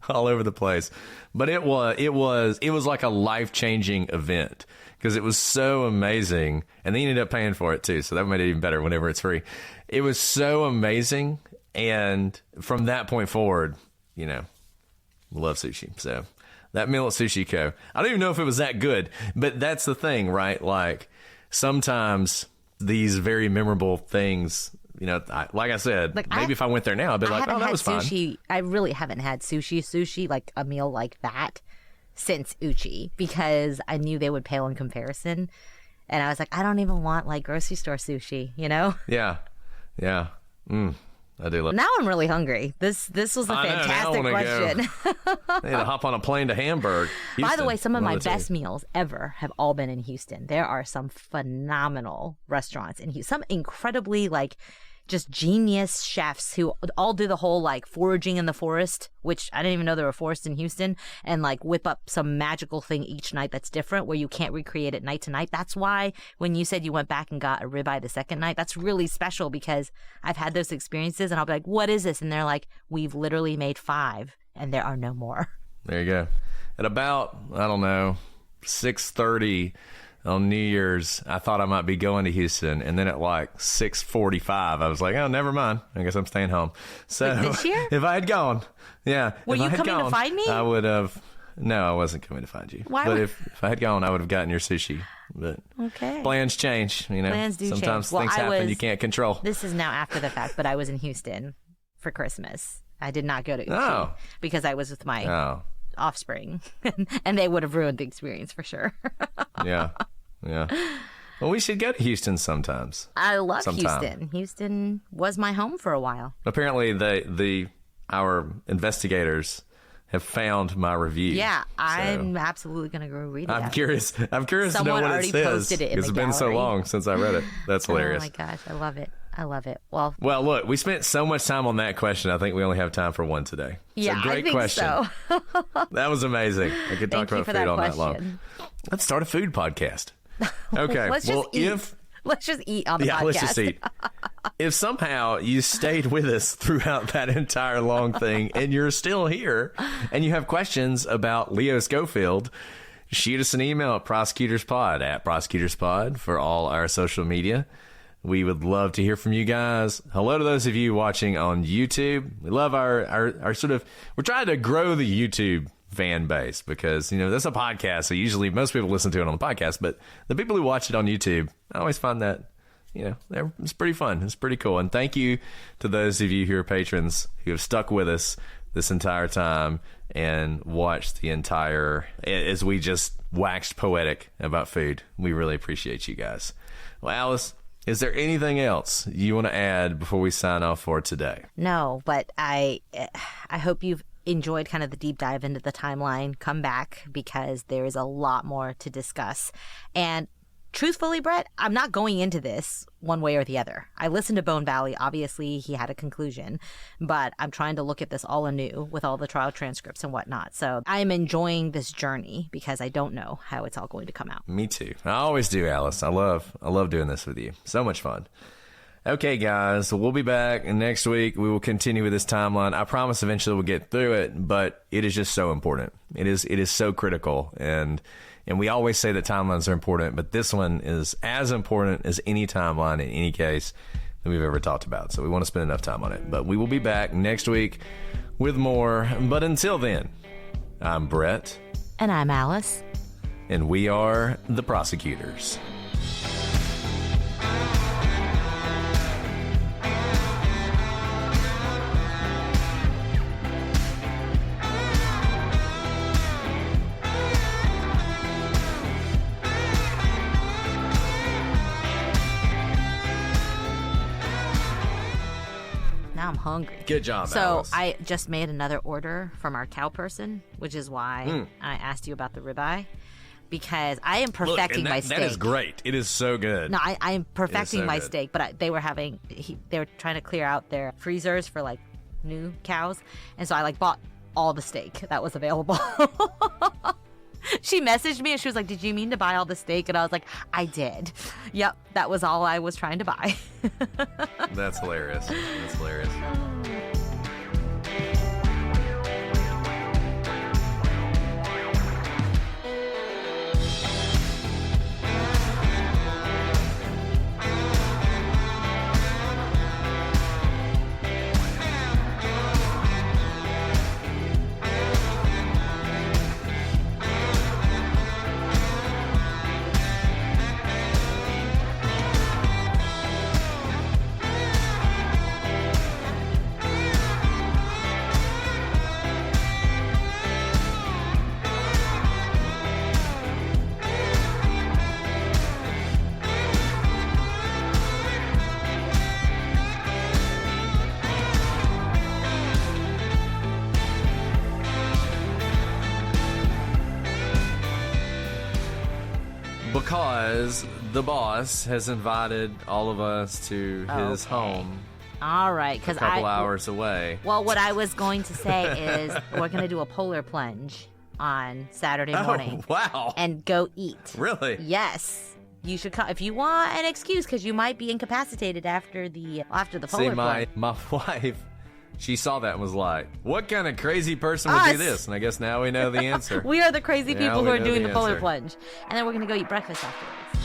Speaker 1: all over the place. But it was like a life-changing event because it was so amazing. And they ended up paying for it too. So that made it even better whenever it's free. It was so amazing. And from that point forward, love sushi. So that meal at Sushi Co. I don't even know if it was that good, but that's the thing, right? Like, sometimes these very memorable things, like I said, maybe if I went there now, I'd be like, oh, that was fun.
Speaker 2: I really haven't had sushi, like a meal like that since Uchi, because I knew they would pale in comparison. And I was like, I don't even want like grocery store sushi,
Speaker 1: Yeah. I do love.
Speaker 2: Now I'm really hungry. This was a fantastic question.
Speaker 1: They had to hop on a plane to Hamburg. Houston.
Speaker 2: By the way, some of my best meals ever have all been in Houston. There are some phenomenal restaurants in Houston. Some incredibly just genius chefs who all do the whole foraging in the forest, which I didn't even know there were forests in Houston, and whip up some magical thing each night that's different where you can't recreate it night to night. That's why when you said you went back and got a ribeye the second night, that's really special because I've had those experiences and I'll be like, what is this? And they're like, we've literally made 5 and there are no more.
Speaker 1: There you go. At about, 6:30 on New Year's, I thought I might be going to Houston, and then at 6:45, I was like, "Oh, never mind. I guess I'm staying home." So
Speaker 2: this year,
Speaker 1: if I had gone,
Speaker 2: were you coming to find me?
Speaker 1: I would have. No, I wasn't coming to find you.
Speaker 2: Why?
Speaker 1: But if I had gone, I would have gotten your sushi. But
Speaker 2: okay,
Speaker 1: plans change.
Speaker 2: Plans do
Speaker 1: sometimes
Speaker 2: change.
Speaker 1: Things happen you can't control.
Speaker 2: This is now after the fact, but I was in Houston for Christmas. I did not go to Uchi because I was with my offspring, and they would have ruined the experience for sure.
Speaker 1: Yeah. Well, we should go to Houston sometimes.
Speaker 2: I love Houston. Houston was my home for a while.
Speaker 1: Apparently, our investigators have found my review.
Speaker 2: Yeah, I'm absolutely going to go read it.
Speaker 1: I'm curious to know what it says.
Speaker 2: Someone already posted it in
Speaker 1: It's
Speaker 2: the
Speaker 1: been so
Speaker 2: gallery.
Speaker 1: long since I read it. That's hilarious.
Speaker 2: Oh my gosh, I love it. Well,
Speaker 1: look, we spent so much time on that question. I think we only have time for one today.
Speaker 2: Yeah,
Speaker 1: great
Speaker 2: I think
Speaker 1: question.
Speaker 2: So.
Speaker 1: That was amazing. I could talk about food all night long. Let's start a food podcast. Okay.
Speaker 2: Let's just eat on the podcast.
Speaker 1: Yeah, let's just eat. If somehow you stayed with us throughout that entire long thing and you're still here and you have questions about Leo Schofield, shoot us an email at prosecutorspod for all our social media. We would love to hear from you guys. Hello to those of you watching on YouTube. We love our sort of, we're trying to grow the YouTube fan base because, that's a podcast. So usually most people listen to it on the podcast, but the people who watch it on YouTube, I always find that, it's pretty fun. It's pretty cool. And thank you to those of you who are patrons who have stuck with us this entire time and watched the entire, as we just waxed poetic about food. We really appreciate you guys. Well, Alice, is there anything else you want to add before we sign off for today?
Speaker 2: No, but I hope you've enjoyed kind of the deep dive into the timeline. Come back because there is a lot more to discuss. And truthfully, Brett, I'm not going into this one way or the other. I listened to Bone Valley. Obviously, he had a conclusion, but I'm trying to look at this all anew with all the trial transcripts and whatnot. So I'm enjoying this journey because I don't know how it's all going to come out.
Speaker 1: Me too. I always do, Alice. I love doing this with you. So much fun. Okay, guys, so we'll be back next week. We will continue with this timeline. I promise eventually we'll get through it, but it is just so important. It is so critical, and we always say that timelines are important, but this one is as important as any timeline in any case that we've ever talked about. So we want to spend enough time on it. But we will be back next week with more. But until then, I'm Brett.
Speaker 2: And I'm Alice.
Speaker 1: And we are the prosecutors.
Speaker 2: hungry.
Speaker 1: Good job,
Speaker 2: So
Speaker 1: Alice.
Speaker 2: I just made another order from our cow person, which is why I asked you about the ribeye, because I am perfecting my steak.
Speaker 1: That is great. It is so good.
Speaker 2: No, I am perfecting
Speaker 1: so
Speaker 2: my
Speaker 1: good.
Speaker 2: steak, but they were trying to clear out their freezers for like new cows, and so I like bought all the steak that was available. She messaged me and she was like, "Did you mean to buy all the steak?" And I was like, "I did. Yep, that was all I was trying to buy."
Speaker 1: That's hilarious. That's hilarious. Because the boss has invited all of us to his home
Speaker 2: All right,
Speaker 1: a
Speaker 2: because
Speaker 1: couple hours away.
Speaker 2: Well, what I was going to say is we're going to do a polar plunge on Saturday morning.
Speaker 1: Oh, wow.
Speaker 2: And go eat.
Speaker 1: Really?
Speaker 2: Yes. You should come if you want an excuse, because you might be incapacitated after the polar
Speaker 1: See,
Speaker 2: plunge.
Speaker 1: my wife, she saw that and was like, "What kind of crazy person would do
Speaker 2: Us.
Speaker 1: this?" And I guess now we know the answer.
Speaker 2: We are the crazy
Speaker 1: Now
Speaker 2: people
Speaker 1: we
Speaker 2: who are
Speaker 1: know
Speaker 2: doing
Speaker 1: the
Speaker 2: the polar
Speaker 1: answer.
Speaker 2: plunge. And then we're going to go eat breakfast afterwards.